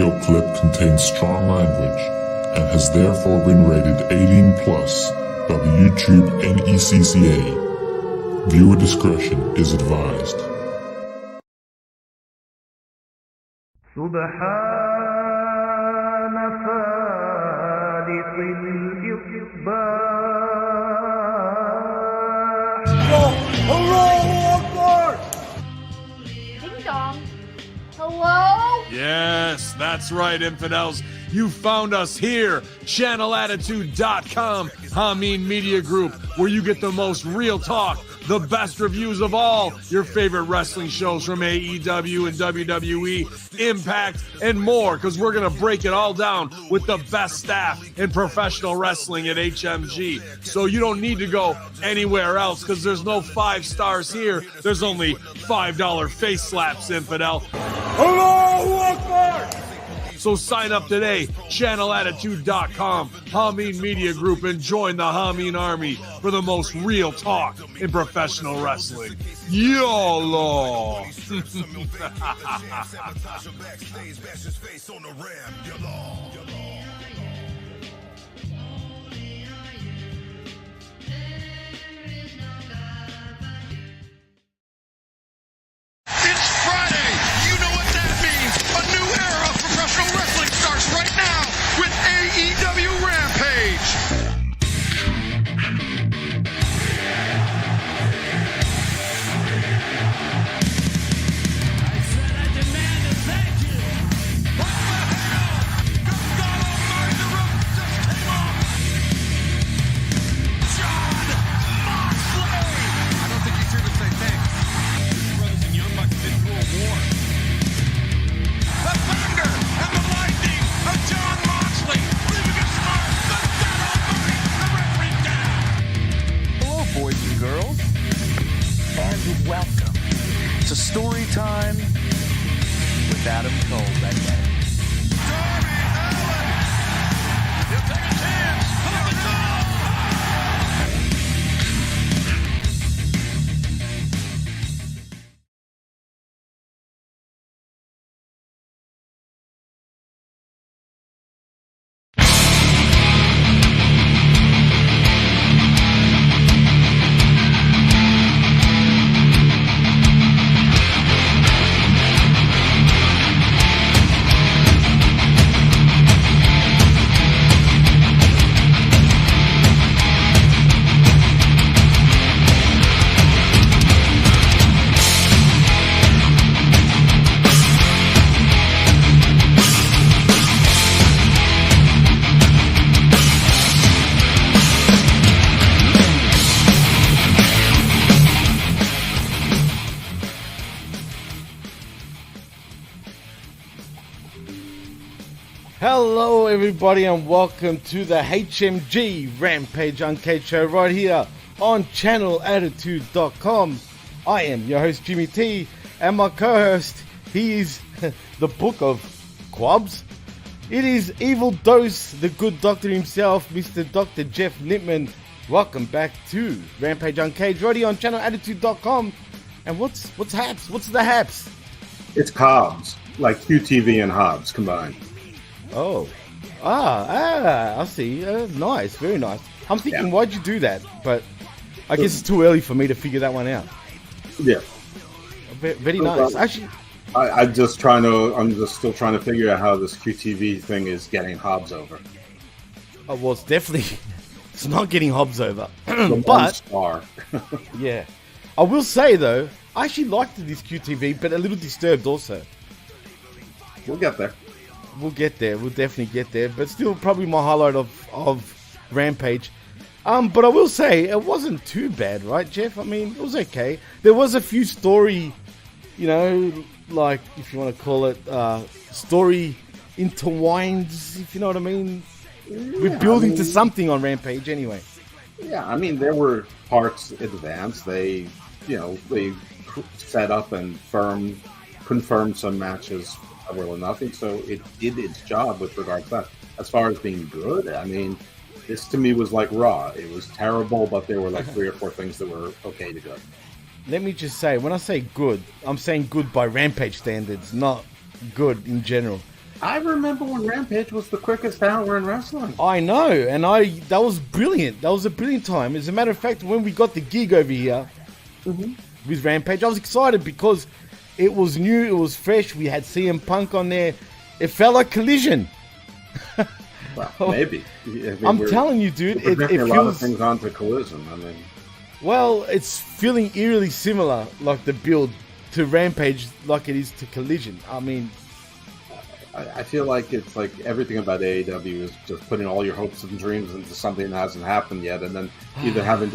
audio clip contains strong language and has therefore been rated 18 plus by the YouTube NECCA. Viewer discretion is advised. Ding dong. Hello? Yes, that's right, infidels. You found us here, channelattitude.com, Hamin Media Group, where you get the most real talk, the best reviews of all your favorite wrestling shows from AEW and WWE, Impact, and more, because we're going to break it all down with the best staff in professional wrestling at HMG. So you don't need to go anywhere else, because there's no 5 stars here. There's only $5 face slaps, infidel. Hello, Akbar! So sign up today, channelattitude.com, Hamin Media Group, and join the Hamin Army for the most real talk in professional wrestling. YOLO! It's Friday! You know what that means! A new era of professional wrestling starts right now with AEW Rampage! I said I demand a thank you. What the hell? Good God Almighty, the rope just came off! John Moxley! I don't think he's here to say thanks. His brothers and Young Bucks been through a war. The thunder and the lightning of John Moxley, leaving us mark. Good God Almighty, the referee down! Hello, boys and girls, and welcome to Story Time with Adam Cole, baby. Darby Allin! He'll take a chance. Put up the goal! Hello everybody and welcome to the HMG Rampage Uncaged show right here on channelattitude.com. I am your host Jimmy T, and my co-host, he is the book of Quabs. It is Evil Dose, the good doctor himself, Mr. Dr. Jeff Lippman. Welcome back to Rampage Uncaged right here on channelattitude.com. And what's haps? What's the haps? It's Hobbs, like QTV and Hobbs combined. Oh, I see. Nice, very nice. I'm thinking, why'd you do that? But I guess it's too early for me to figure that one out. Yeah, very nice. Actually, I'm just still trying to figure out how this QTV thing is getting Hobbs over. well, it's not getting Hobbs over. The But star. yeah, I will say though, I actually liked this QTV, but a little disturbed also. We'll get there. We'll get there. We'll definitely get there. But still, probably my highlight of Rampage. But I will say it wasn't too bad, right, Jeff? I mean, it was okay. There was a few story, like if you want to call it story intertwines, if you know what I mean. We're building to something on Rampage anyway. Yeah, I mean there were parts advanced. They set up and confirmed some matches. Or nothing, so it did its job with regard to that. As far as being good, I mean, this to me was like Raw. It was terrible, but there were like 3 or 4 things that were okay to good. Let me just say, when I say good, I'm saying good by Rampage standards, not good in general. I remember when Rampage was the quickest hour in wrestling. I know, and that was brilliant. That was a brilliant time. As a matter of fact, when we got the gig over here with Rampage, I was excited because it was new, it was fresh. We had CM Punk on there. It felt like Collision. Well, maybe. I mean, I'm telling you, dude, it a lot of feels. things onto Collision. I mean, Well, it's feeling eerily similar, like the build to Rampage, like it is to Collision. I mean, I feel like it's like everything about AEW is just putting all your hopes and dreams into something that hasn't happened yet, and then either having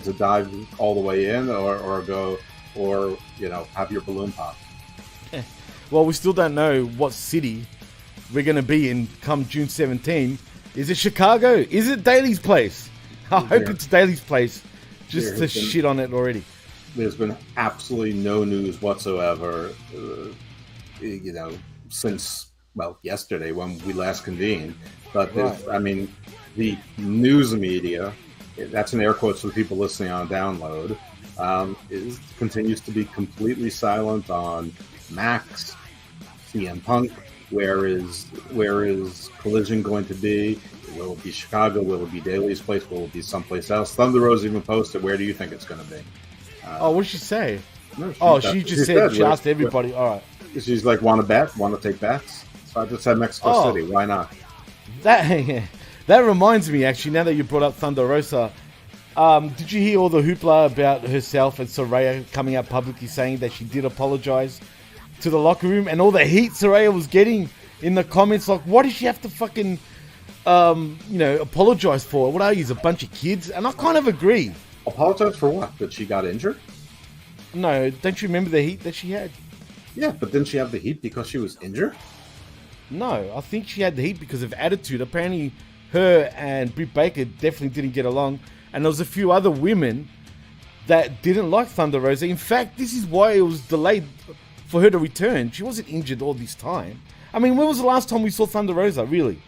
to dive all the way in, or go, or have your balloon pop. well, we still don't know what city we're going to be in come June 17. Is it Chicago? Is it Daly's place? I hope it's Daly's place, just to shit on it already. There's been absolutely no news whatsoever, since, yesterday when we last convened. But I mean, the news media, that's in air quotes for people listening on download, continues to be completely silent on Max, CM Punk. Where is Collision going to be? Will it be Chicago? Will it be Daly's place? Will it be someplace else? Thunder Rose even posted, where do you think it's going to be? What did she say? No, she just said she asked everybody. All right. She's like, want to bet? Want to take bets? So I just said Mexico City. Why not? That reminds me, actually, now that you brought up Thunder Rosa, did you hear all the hoopla about herself and Saraya coming out publicly saying that she did apologize to the locker room, and all the heat Saraya was getting in the comments? Like, what does she have to fucking, apologize for? What are you, a bunch of kids? And I kind of agree. Apologize for what? That she got injured? No, don't you remember the heat that she had? Yeah, but didn't she have the heat because she was injured? No, I think she had the heat because of attitude. Apparently, her and Britt Baker definitely didn't get along, and there was a few other women that didn't like Thunder Rosa. In fact, this is why it was delayed for her to return. She wasn't injured all this time. I mean, when was the last time we saw Thunder Rosa, really?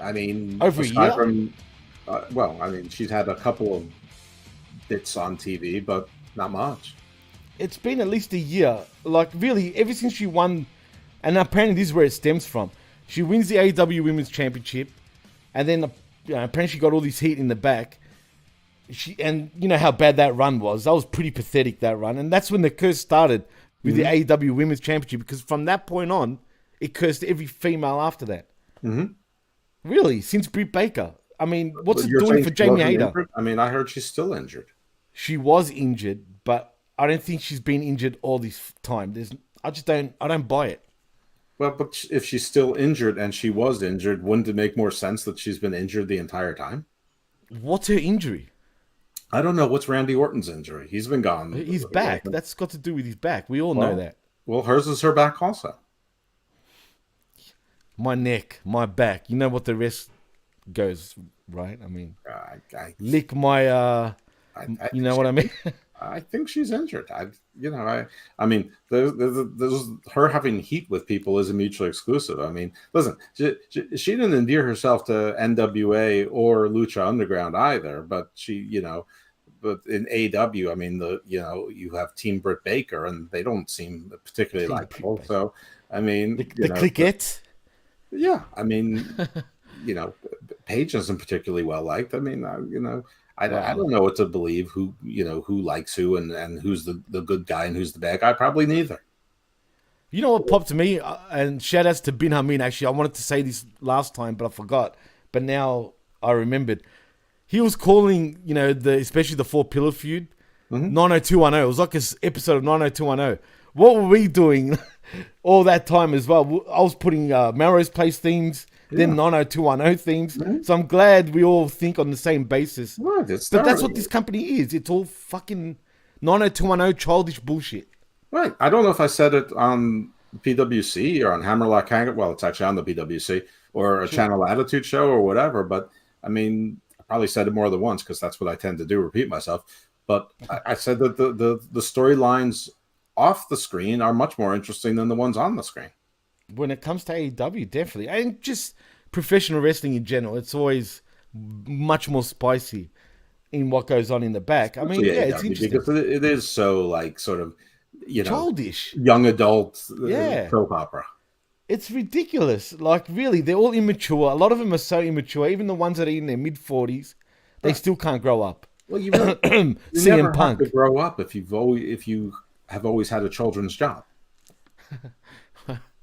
I mean, over a year? She's had a couple of bits on TV, but not much. It's been at least a year. Like, really, ever since she won, and apparently this is where it stems from. She wins the AEW Women's Championship, and then apparently she got all this heat in the back. And you know how bad that run was. That was pretty pathetic, that run. And that's when the curse started with the AEW Women's Championship, because from that point on, it cursed every female after that. Mm-hmm. Really, since Britt Baker. I mean, what's it doing for Jamie Hayter? Injured? I mean, I heard she's still injured. She was injured, but I don't think she's been injured all this time. I don't buy it. Well, but if she's still injured and she was injured, wouldn't it make more sense that she's been injured the entire time? What's her injury? I don't know. What's Randy Orton's injury? He's been gone. His back. That's got to do with his back. We all know that. Well, hers is her back also. My neck, my back. You know what the rest goes, right? I mean, lick my, you know what I mean? I think she's injured. I mean, there's her having heat with people isn't mutually exclusive. I mean, listen, she didn't endear herself to NWA or Lucha Underground either, but but in AEW, I mean, you have Team Britt Baker, and they don't seem particularly likable. So, I mean, the cliquette. Yeah, I mean, Paige isn't particularly well liked. I mean, I don't know what to believe. Who likes who, and who's the good guy and who's the bad guy. Probably neither. You know what popped to me, and shout outs to Bin Hamin. Actually, I wanted to say this last time, but I forgot. But now I remembered. He was calling, especially the 4 Pillar feud, 90210. It was like an episode of 90210. What were we doing all that time as well? I was putting Melrose Place themes, then 90210 themes. Mm-hmm. So I'm glad we all think on the same basis. Right, but that's what this company is. It's all fucking 90210 childish bullshit. Right. I don't know if I said it on PWC or on Hammerlock Hangout. Well, it's actually on the PWC or a Channel Attitude show or whatever. But I mean, I probably said it more than once because that's what I tend to do, repeat myself. But I said that the storylines off the screen are much more interesting than the ones on the screen. When it comes to AEW, definitely. And just professional wrestling in general, it's always much more spicy in what goes on in the back. I mean, it's interesting. Because it is so, sort of, childish. Young adult soap opera. It's ridiculous. Like, really, they're all immature. A lot of them are so immature. Even the ones that are in their mid-40s, they still can't grow up. Well, you never have to grow up if you have always had a children's job.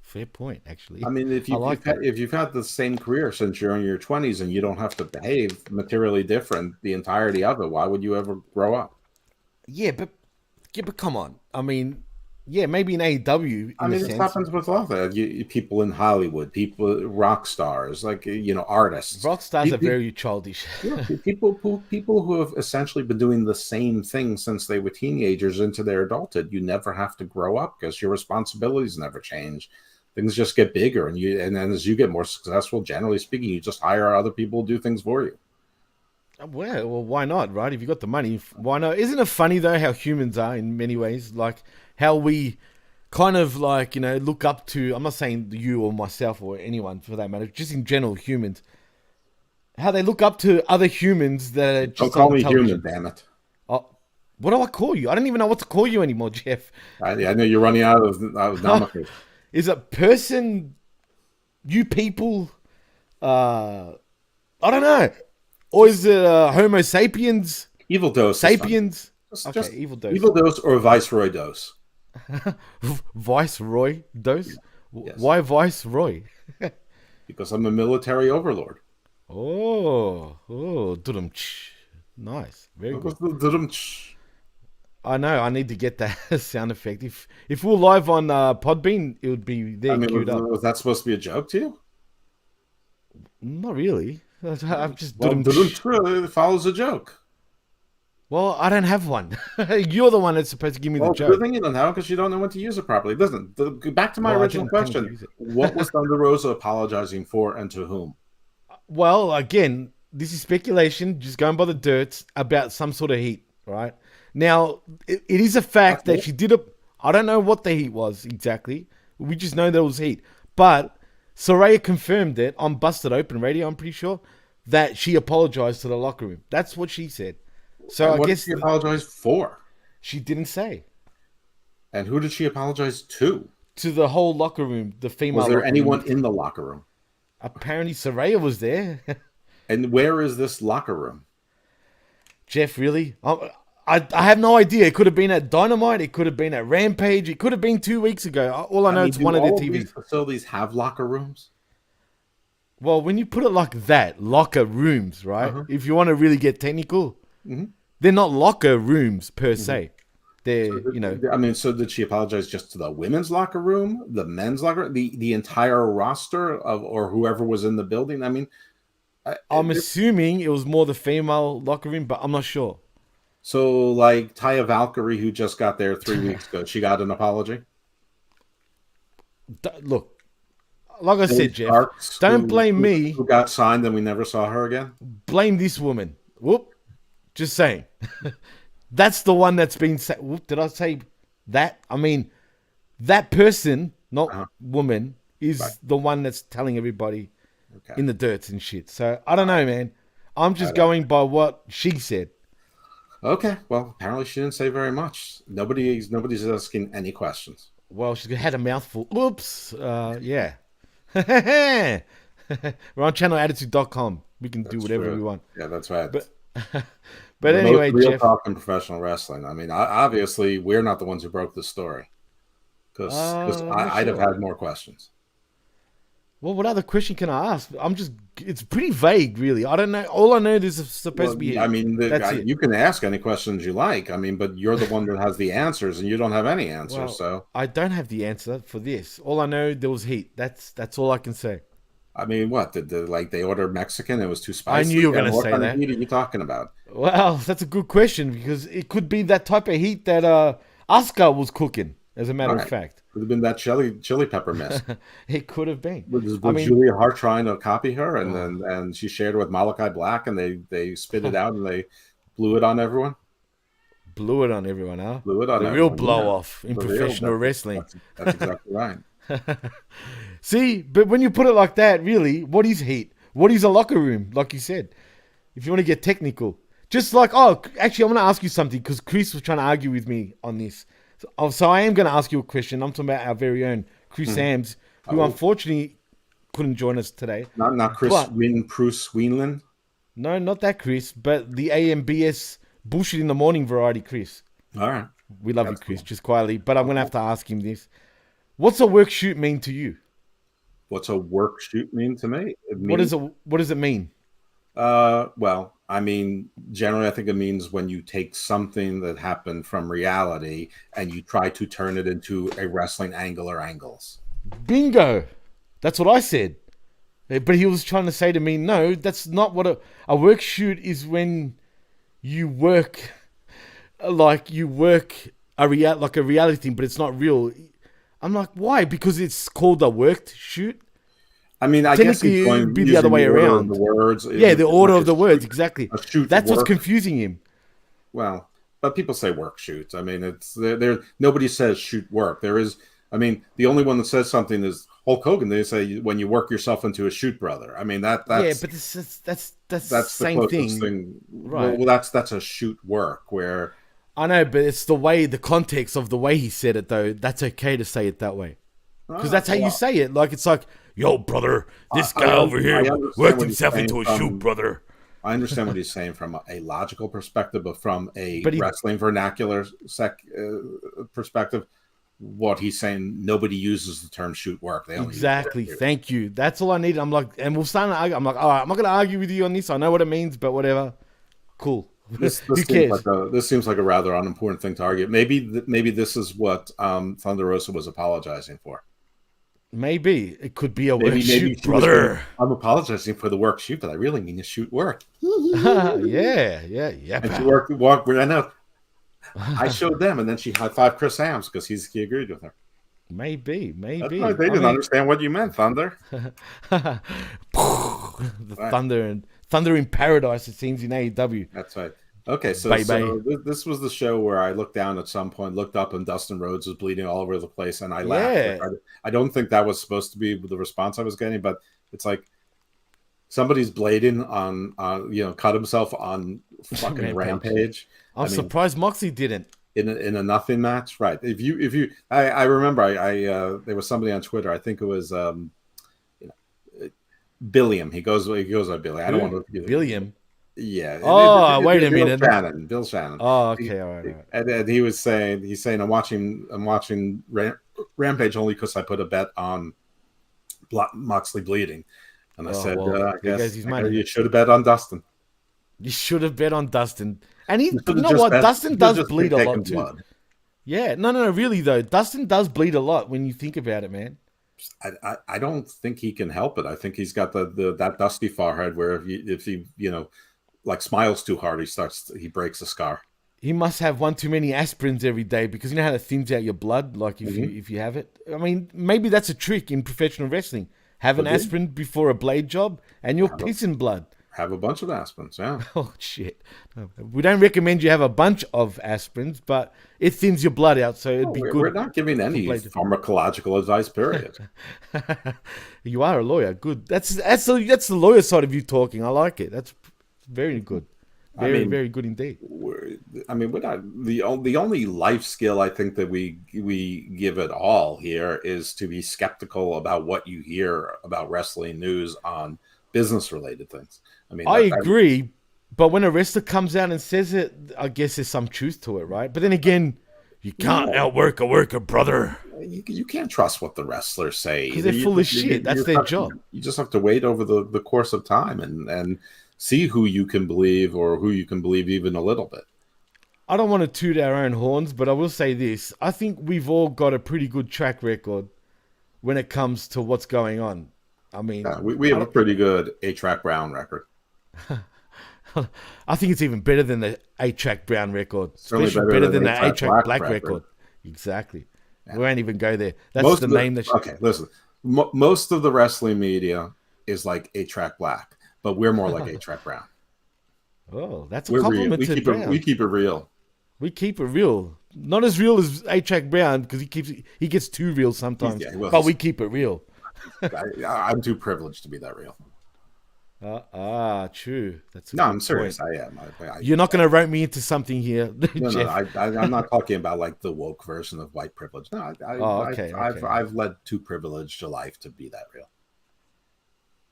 Fair point, actually. I mean, if you've had the same career since you're in your 20s and you don't have to behave materially different the entirety of it, why would you ever grow up? Yeah, but come on. I mean, yeah, maybe in AEW. This happens with all that. People in Hollywood, rock stars, like artists. Rock stars are very childish. Yeah, people who have essentially been doing the same thing since they were teenagers into their adulthood. You never have to grow up because your responsibilities never change. Things just get bigger, and then as you get more successful, generally speaking, you just hire other people to do things for you. Well, why not, right? If you got the money, why not? Isn't it funny though how humans are in many ways? Like how we kind of look up to. I'm not saying you or myself or anyone for that matter, just in general humans. How they look up to other humans that are just don't call me human, damn it. Oh, what do I call you? I don't even know what to call you anymore, Jeff. I know you're running out of nomenclature. Is it person? You people? I don't know. Or is it Homo sapiens? Evil dose. Sapiens. Just evil dose. Evil dose or Viceroy dose. Viceroy dose? Yes. Why Viceroy? Because I'm a military overlord. Oh, dudum-ch. Nice. Very good. I know. I need to get that sound effect. If we're live on Podbean, it would be there queued up. Was that supposed to be a joke to you? Not really. I'm just it follows a joke. Well, I don't have one. You're the one that's supposed to give me the joke. Good thing you don't have because you don't know when to use it properly. Listen, back to my original question. What was Thunder Rosa apologizing for and to whom? Well, again, this is speculation, just going by the dirt about some sort of heat, right? Now, it is a fact that she did I don't know what the heat was exactly. We just know there was heat. But Saraya confirmed it on Busted Open Radio, I'm pretty sure, that she apologized to the locker room. That's what she said. So and what did she apologize for? She didn't say. And who did she apologize to? To the whole locker room, the female. Was there anyone in the locker room? Apparently Saraya was there. And where is this locker room? Jeff, really? I have no idea. It could have been at Dynamite. It could have been at Rampage. It could have been 2 weeks ago. All I know it's one of their TVs. These facilities have locker rooms? Well, when you put it like that, locker rooms, right? Uh-huh. If you want to really get technical, they're not locker rooms per se. They're, So did she apologize just to the women's locker room, the men's locker room, the entire roster of, or whoever was in the building? I mean, I'm assuming it was more the female locker room, but I'm not sure. So, like Taya Valkyrie, who just got there 3 weeks ago, she got an apology? Look, like I said, Jeff, don't blame me. Who got signed and we never saw her again? Blame this woman. Whoop. Just saying. That's the one that's been said. Whoop, did I say that? I mean, that person, not woman, is the one that's telling everybody in the dirt and shit. So, I don't know, man. I'm just going by what she said. Okay, well, apparently she didn't say very much. Nobody's asking any questions. Well, she had a mouthful. Oops. Yeah. We're on channelattitude.com. We can do whatever we want. Yeah, that's right. But anyway, real Jeff. talk in professional wrestling. I mean, obviously, we're not the ones who broke the story. Because I'd have had more questions. Well, what other question can I ask? It's pretty vague, really. I don't know. All I know is supposed to be. I mean, you can ask any questions you like. I mean, but you're the one that has the answers, and you don't have any answers. Well, so I don't have the answer for this. All I know, there was heat. That's all I can say. I mean, what did they order Mexican? It was too spicy. I knew you were going to say that. What kind of heat are you talking about? Well, that's a good question because it could be that type of heat that Asuka was cooking. As a matter of fact, could have been that chili pepper mess. It could have been. Was Julia Hart trying to copy her, and she shared it with Malachi Black, and they spit it out and they blew it on everyone. Blew it on everyone, huh? Blew it on the everyone. Real blow off in professional wrestling. That's exactly right. See, but when you put it like that, really, what is heat? What is a locker room? Like you said, if you want to get technical, just like actually, I want to ask you something because Chris was trying to argue with me on this. So I am going to ask you a question. I'm talking about our very own Chris Ambs, who unfortunately couldn't join us today. Not Chris Bruce Weenland. No, not that Chris, but the AMBS bullshit in the morning variety, Chris. All right. We love you, Chris, just quietly. But I'm going to have to ask him this. What's a work shoot mean to you? What's a work shoot mean to me? What does it mean? Well, I mean, generally, I think it means when you take something that happened from reality and you try to turn it into a wrestling angle or angles. Bingo. That's what I said. But he was trying to say to me, no, that's not what a work shoot is. When you work like a reality thing, but it's not real. I'm like, why? Because it's called a worked shoot. I mean, I guess he's going be the other way around. The words, the order of the words, exactly. That's what's confusing him. Well, but people say work shoots. I mean, it's there. Nobody says shoot work. There is. I mean, the only one that says something is Hulk Hogan. They say when you work yourself into a shoot, brother. I mean that's but that's the same thing. Right. Well, that's a shoot work where. I know, but it's the context of the way he said it, though. That's okay to say it that way. Because that's how you say it. Like, it's like, yo, brother, this guy over here worked himself into a shoot, brother. I understand what he's saying from a logical perspective, but from a wrestling vernacular perspective, what he's saying, nobody uses the term shoot work. They only exactly. Thank you. That's all I need. I'm like, and we'll start to argue. I'm like, all right, I'm not going to argue with you on this. I know what it means, but whatever. Cool. This seems like a rather unimportant thing to argue. Maybe this is what Thunder Rosa was apologizing for. Maybe it could be a work shoot, brother. I'm apologizing for the work shoot, but I really mean to shoot work. yeah. And she walked right out. I showed them, and then she high-fived Chris Ambs because he agreed with her. Maybe. They didn't understand what you meant, Thunder. Thunder in Paradise, it seems, in AEW. That's right. Okay, so this was the show where I looked down at some point, looked up, and Dustin Rhodes was bleeding all over the place, and I laughed. I don't think that was supposed to be the response I was getting, but it's like somebody's blading on cut himself on fucking Rampage. I'm surprised Moxley didn't. In a nothing match, right? I remember there was somebody on Twitter. I think it was Billiam. He goes by Billy. I don't want to Billiam. Yeah. Oh, wait a minute. Bill Shannon. Oh, okay, all right. And he's saying I'm watching Rampage only because I put a bet on Moxley bleeding, and I said, I guess you should have bet on Dustin. You should have bet on Dustin. And you know what? Dustin does bleed a lot too. Blood. Yeah, no, really though, Dustin does bleed a lot when you think about it, man. I don't think he can help it. I think he's got that dusty forehead where if he like smiles too hard, he breaks a scar. He must have one too many aspirins every day because you know how it thins out your blood. Like if you have it, I mean, maybe that's a trick in professional wrestling. Have an aspirin before a blade job, and you're pissing blood. Have a bunch of aspirins, yeah. Oh shit! We don't recommend you have a bunch of aspirins, but it thins your blood out, so it'd be good. We're not giving any pharmacological advice, period. You are a lawyer. Good. That's the lawyer side of you talking. I like it. That's very good. Very good indeed. I mean, we're not the only life skill I think that we give it all here is to be skeptical about what you hear about wrestling news on business related things. I mean, I agree, but when a wrestler comes out and says it, I guess there's some truth to it, right? But then again, you can't outwork a worker, brother. You can't trust what the wrestlers say because they're full of shit. That's their job. You just have to wait over the course of time and see who you can believe or who you can believe even a little bit. I don't want to toot our own horns, but I will say this. I think we've all got a pretty good track record when it comes to what's going on. I mean, we have a pretty good 8-Track Brown record. I think it's even better than the 8-Track Brown record. Especially better than the 8-Track Black record. Exactly. Yeah. We won't even go there. That's name. Okay, listen. Most of the wrestling media is like 8-Track Black, but we're more like 8-Track Brown. Oh, that's a compliment to Brown. We keep it real. We keep it real. Not as real as 8-Track Brown because he gets too real sometimes. But we keep it real. I'm too privileged to be that real. True. That's a No, good I'm serious. point. I am. You're not going to rope me into something here, No, Jeff. I'm not talking about like the woke version of white privilege. No, Okay. I've led too privileged a life to be that real.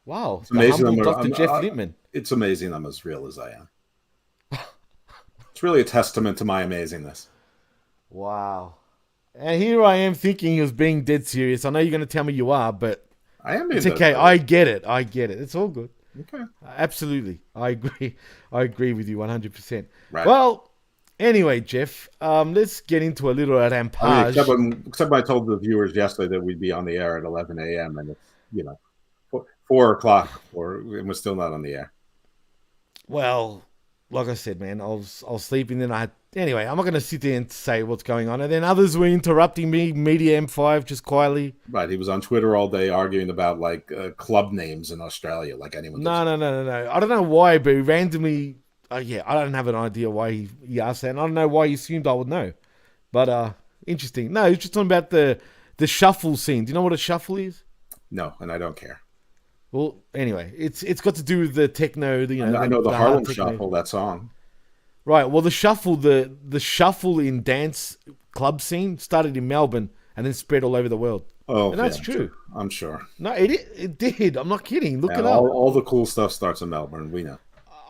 Wow. It's The amazing. humble Dr. Jeff Lippman. It's amazing I'm as real as I am. It's really a testament to my amazingness. Wow. And here I am thinking he was being dead serious. I know you're going to tell me you are, but I am. it's okay. I get it. It's all good. Okay. Absolutely. I agree. I agree with you 100%. Right. Well, anyway, Jeff, let's get into a little Rampage. Except when I told the viewers yesterday that we'd be on the air at 11 a.m. and it's, 4 o'clock, and we're still not on the air. Well, like I said, man, I was sleeping. Then anyway, I'm not going to sit there and say what's going on. And then others were interrupting me, Media M5, just quietly. Right, he was on Twitter all day arguing about like club names in Australia, like anyone. No. I don't know why, but randomly, I don't have an idea why he asked that. And I don't know why he assumed I would know. But interesting. No, he's just talking about the shuffle scene. Do you know what a shuffle is? No, and I don't care. Well, anyway, it's got to do with the techno. I know the Harlem hard Shuffle, that song. Right. Well, the shuffle in dance club scene started in Melbourne and then spread all over the world. Oh, and that's yeah, true. I'm sure. No, it did. I'm not kidding. Look it up. All the cool stuff starts in Melbourne. We know.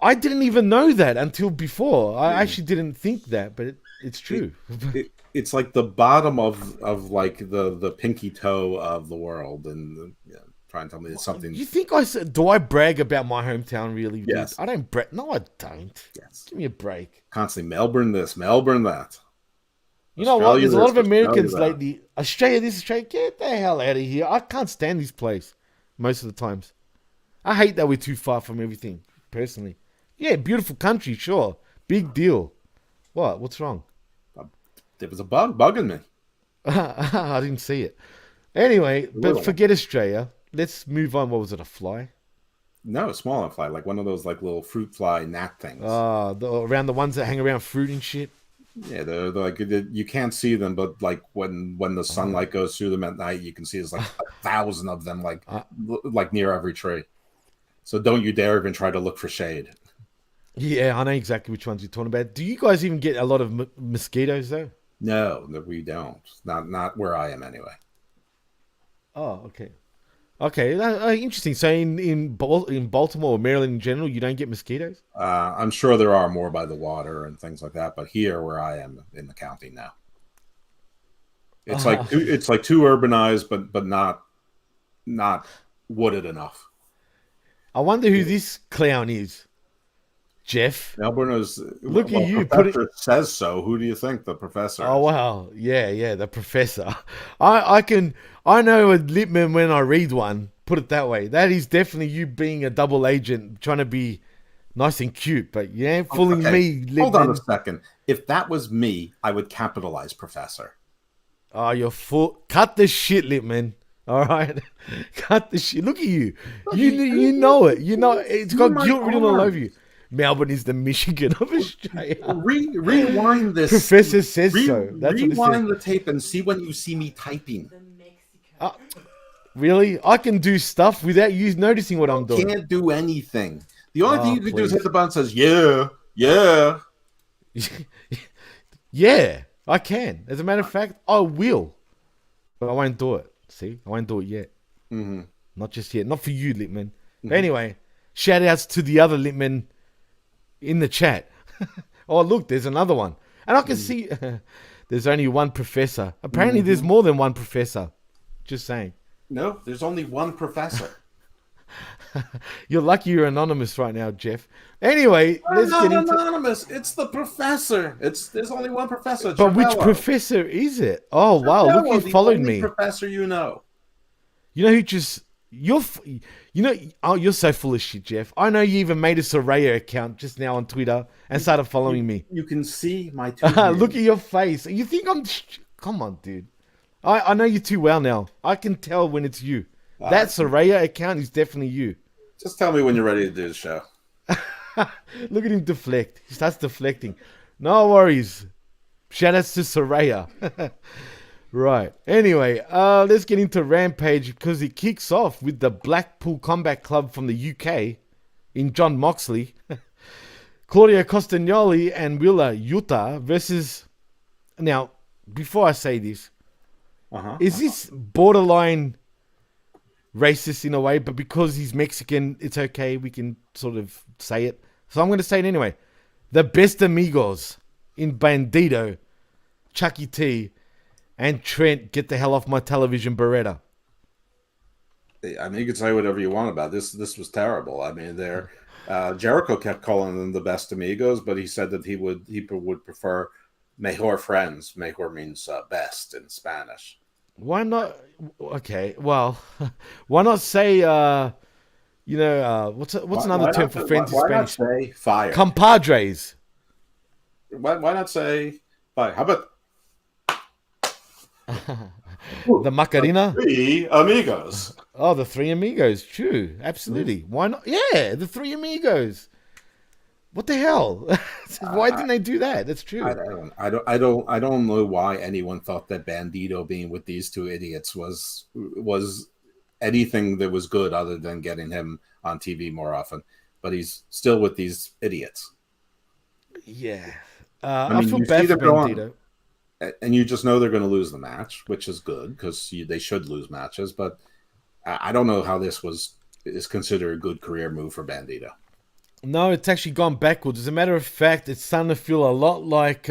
I didn't even know that until before. I actually didn't think that, but it's true. It's like the bottom of like the pinky toe of the world, and try and tell me it's something. You think do I brag about my hometown really? Yes. Dude? I don't brag. No, I don't. Yes. Give me a break. Constantly Melbourne this, Melbourne that. You know what? There's a lot of Americans Australia lately. Australia this, Australia. Get the hell out of here. I can't stand this place most of the times. I hate that we're too far from everything, personally. Yeah, beautiful country, sure. Big deal. What? What's wrong? There was a bug bugging me. I didn't see it. Anyway, but forget Australia. Let's move on. What was it, a fly? No, a smaller fly, like one of those like little fruit fly gnat things. Around the ones that hang around fruit and shit. Yeah, they're like you can't see them, but like when the sunlight goes through them at night, you can see there's like 1,000 of them, like near every tree. So don't you dare even try to look for shade. Yeah, I know exactly which ones you're talking about. Do you guys even get a lot of mosquitoes though? No, we don't. Not where I am anyway. Oh, okay. Okay, interesting. So in Baltimore or Maryland in general, you don't get mosquitoes? I'm sure there are more by the water and things like that, but here where I am in the county now, it's like too urbanized, but not wooded enough. I wonder who this clown is. Jeff. Melbourne is. Look at you. Professor says so. Who do you think the professor is? Oh wow, yeah, the professor. I know a Lippman when I read one. Put it that way. That is definitely you being a double agent, trying to be nice and cute, but you ain't fooling me, Lippman. Hold on a second. If that was me, I would capitalize professor. Oh, you're full. Cut the shit, Lippman. All right, cut the shit. Look at you. You know it. You know it's got guilt written all over you. Melbourne is the Michigan of Australia. Rewind this. Professor says so. That's rewind the tape and see when you see me typing. Really? I can do stuff without you noticing what I'm doing. Can't do anything. The only thing you can do is hit the button that says, yeah. Yeah, I can. As a matter of fact, I will. But I won't do it. See? I won't do it yet. Mm-hmm. Not just yet. Not for you, Lippman. Mm-hmm. Anyway, shout outs to the other Lippman in the chat. Oh, look, there's another one. And I can see there's only one professor. Apparently, there's more than one professor. Just saying. No, there's only one professor. You're lucky you're anonymous right now, Jeff. Anyway, let's get into anonymous. It's the professor. There's only one professor. But which professor is it? Oh, wow. Look, you followed me. Professor, you know. You know who just... You're so full of shit, Jeff. I know you even made a Soraya account just now on Twitter and started following me. You can see my look at your face. You think I'm... Come on, dude. I know you too well now. I can tell when it's you. That Soraya account is definitely you. Just tell me when you're ready to do the show. Look at him deflect. He starts deflecting. No worries. Shout outs to Soraya. Right. Anyway, let's get into Rampage because it kicks off with the Blackpool Combat Club from the UK. in John Moxley, Claudio Castagnoli and Willa Yuta versus... Now, before I say this, is this borderline racist in a way, but because he's Mexican, it's okay, we can sort of say it. So I'm going to say it anyway. The Best Amigos in Bandito, Chucky T, and Trent, get the hell off my television, Beretta. I mean, you can say whatever you want about this. This was terrible. I mean, Jericho kept calling them the Best Amigos, but he said that he would prefer Mejor Friends. Mejor means best in Spanish. Why not? Okay, well, why not say, what's another term for friends in Spanish? Why not say fire? Compadres. Why not say fire? How about the Macarena? Three Amigos. Oh, the Three Amigos. True. Absolutely. Why not? Yeah, the Three Amigos. What the hell? Why didn't they do that? That's true. I don't know why anyone thought that Bandito being with these two idiots was anything that was good other than getting him on TV more often. But he's still with these idiots. Yeah. I feel bad for Bandito. And you just know they're going to lose the match, which is good because they should lose matches. But I don't know how this is considered a good career move for Bandito. No, it's actually gone backwards. As a matter of fact, it's starting to feel a lot like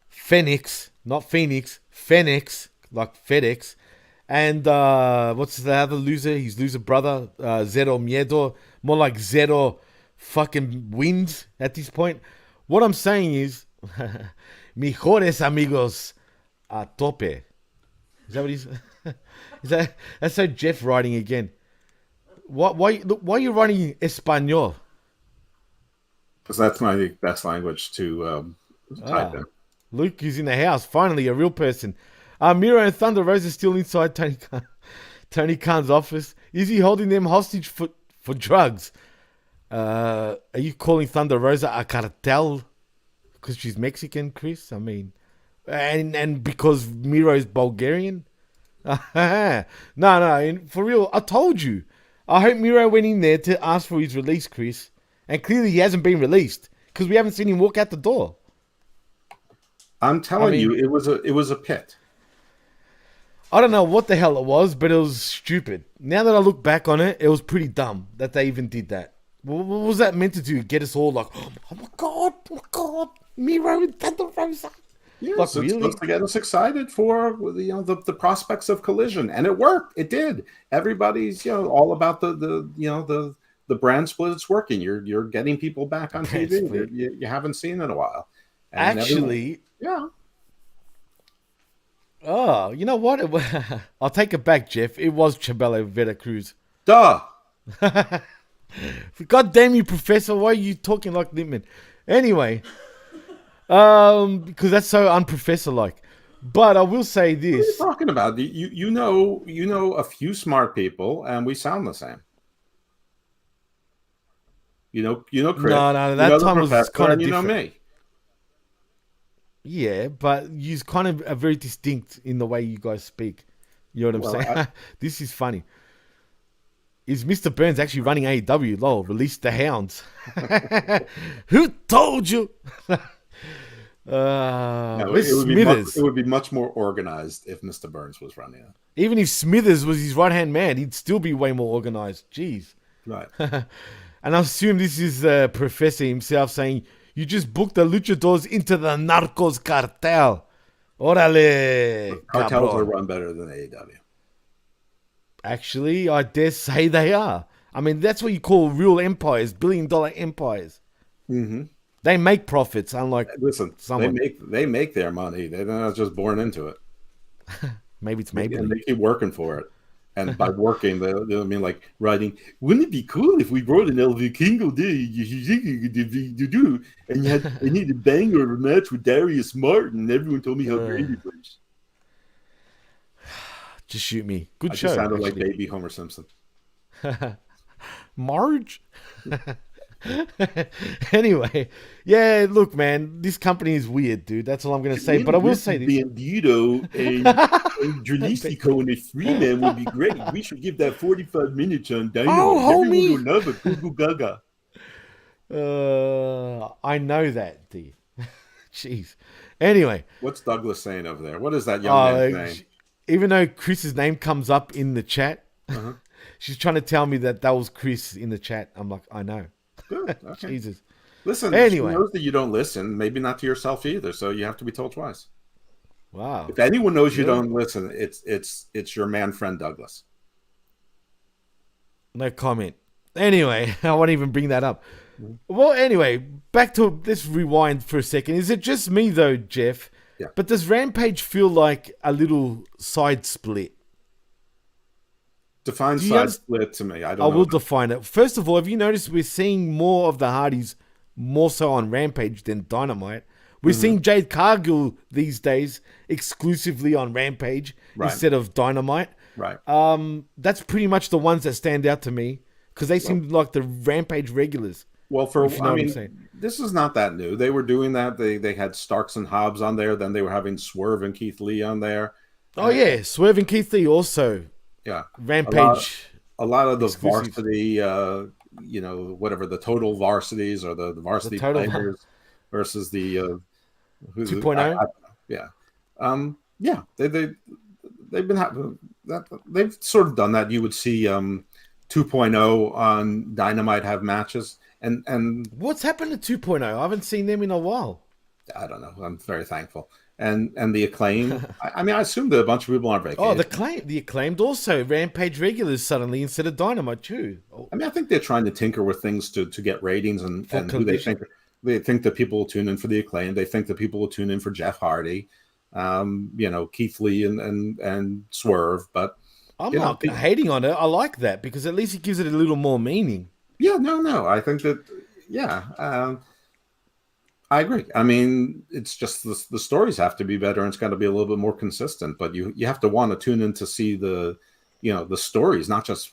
Phoenix, not Phoenix, Phoenix, like FedEx. And what's the other loser? His loser brother, Zero Miedo. More like Zero fucking wins at this point. What I'm saying is, Mejores Amigos a tope. Is that what he's... That's so Jeff writing again. Why are you writing Espanol? Because that's my best language to type in. Luke is in the house. Finally, a real person. Miro and Thunder Rosa still inside Tony Khan's office. Is he holding them hostage for drugs? Are you calling Thunder Rosa a cartel because she's Mexican, Chris? I mean, and because Miro's Bulgarian? No, for real, I told you. I hope Miro went in there to ask for his release, Chris. And clearly he hasn't been released because we haven't seen him walk out the door. I'm telling you, it was a pit. I don't know what the hell it was, but it was stupid. Now that I look back on it, it was pretty dumb that they even did that. What was that meant to do? Get us all like, oh my god, Miro and Thunder Rosa. Yes, like, it's really? Supposed to get us excited for the prospects of Collision, and it worked. It did. Everybody's all about the brand split. It's working. You're getting people back on TV. You haven't seen in a while. And actually, yeah. Oh, you know what? I'll take it back, Jeff. It was Chabelo Veracruz. Duh. God damn you, Professor. Why are you talking like Lippman? Anyway. Because that's so unprofessor-like. But I will say this. What are you talking about? You know a few smart people, and we sound the same. You know, Chris. No, that time was kind of different. You know me. Yeah, but you're kind of very distinct in the way you guys speak. You know what I'm saying? This is funny. Is Mr. Burns actually running AEW? Lol, release the hounds. Who told you? Smithers. It would be much more organized if Mr. Burns was running it. Even if Smithers was his right-hand man, he'd still be way more organized. Jeez. Right. And I assume this is the professor himself saying, you just booked the luchadors into the Narcos cartel. Orale. Cartels are run better than AEW. Actually, I dare say they are. I mean, that's what you call real empires, billion-dollar empires. Mm-hmm. They make profits, unlike someone. They make their money. They're not just born into it. Maybe it's and they keep working for it. And by working, they mean like writing. Wouldn't it be cool if we brought an El Vikingo and I need a banger of a match with Darius Martin? Everyone told me how great it was. Just shoot me. Good show. Just sounded like baby Homer Simpson. Marge. Anyway, yeah, look, man, this company is weird, dude. That's all I'm going to say. But I will say this. Bandito and Jalisco and a Freeman would be great. We should give that 45 minutes on Dynamite. Oh, homie. Everyone will love it. Goo goo gaga. I know that, do you? Jeez. Anyway. What's Douglas saying over there? What is that young man's name? Even though Chris's name comes up in the chat, she's trying to tell me that was Chris in the chat. I'm like, I know. Good. Okay. Jesus. Listen, anyway. she knows that you don't listen, maybe not to yourself either, so you have to be told twice. Wow. If anyone knows you don't listen, it's your man friend Douglas. No comment. Anyway, I won't even bring that up. Well, anyway, back to let's rewind for a second. Is it just me though, Jeff? Yeah. But does Rampage feel like a little side split? Define side split to me. I will define it. First of all, have you noticed we're seeing more of the Hardys more so on Rampage than Dynamite? We're seeing Jade Cargill these days exclusively on Rampage instead of Dynamite. Right. That's pretty much the ones that stand out to me because they seem like the Rampage regulars. Well, this is not that new. They were doing that. They had Starks and Hobbs on there. Then they were having Swerve and Keith Lee on there. Oh, yeah. Swerve and Keith Lee also. Yeah. Rampage. A lot of the exclusive. varsity, whatever, the total varsities or the varsity players versus the 2.0. Yeah. Yeah. They've been having that. They've sort of done that. You would see 2.0 on Dynamite have matches. And what's happened to 2.0? I haven't seen them in a while. I don't know. I'm very thankful. And the Acclaimed. I assume that a bunch of people are on vacation. Oh, the Acclaimed also Rampage regulars suddenly instead of Dynamite too. I think they're trying to tinker with things to get ratings and who they think that people will tune in for the Acclaimed. They think that people will tune in for Jeff Hardy, Keith Lee and Swerve. But I'm not hating on it. I like that because at least it gives it a little more meaning. Yeah, no. I think that, I agree. It's just the stories have to be better and it's got to be a little bit more consistent. But you have to want to tune in to see the stories, not just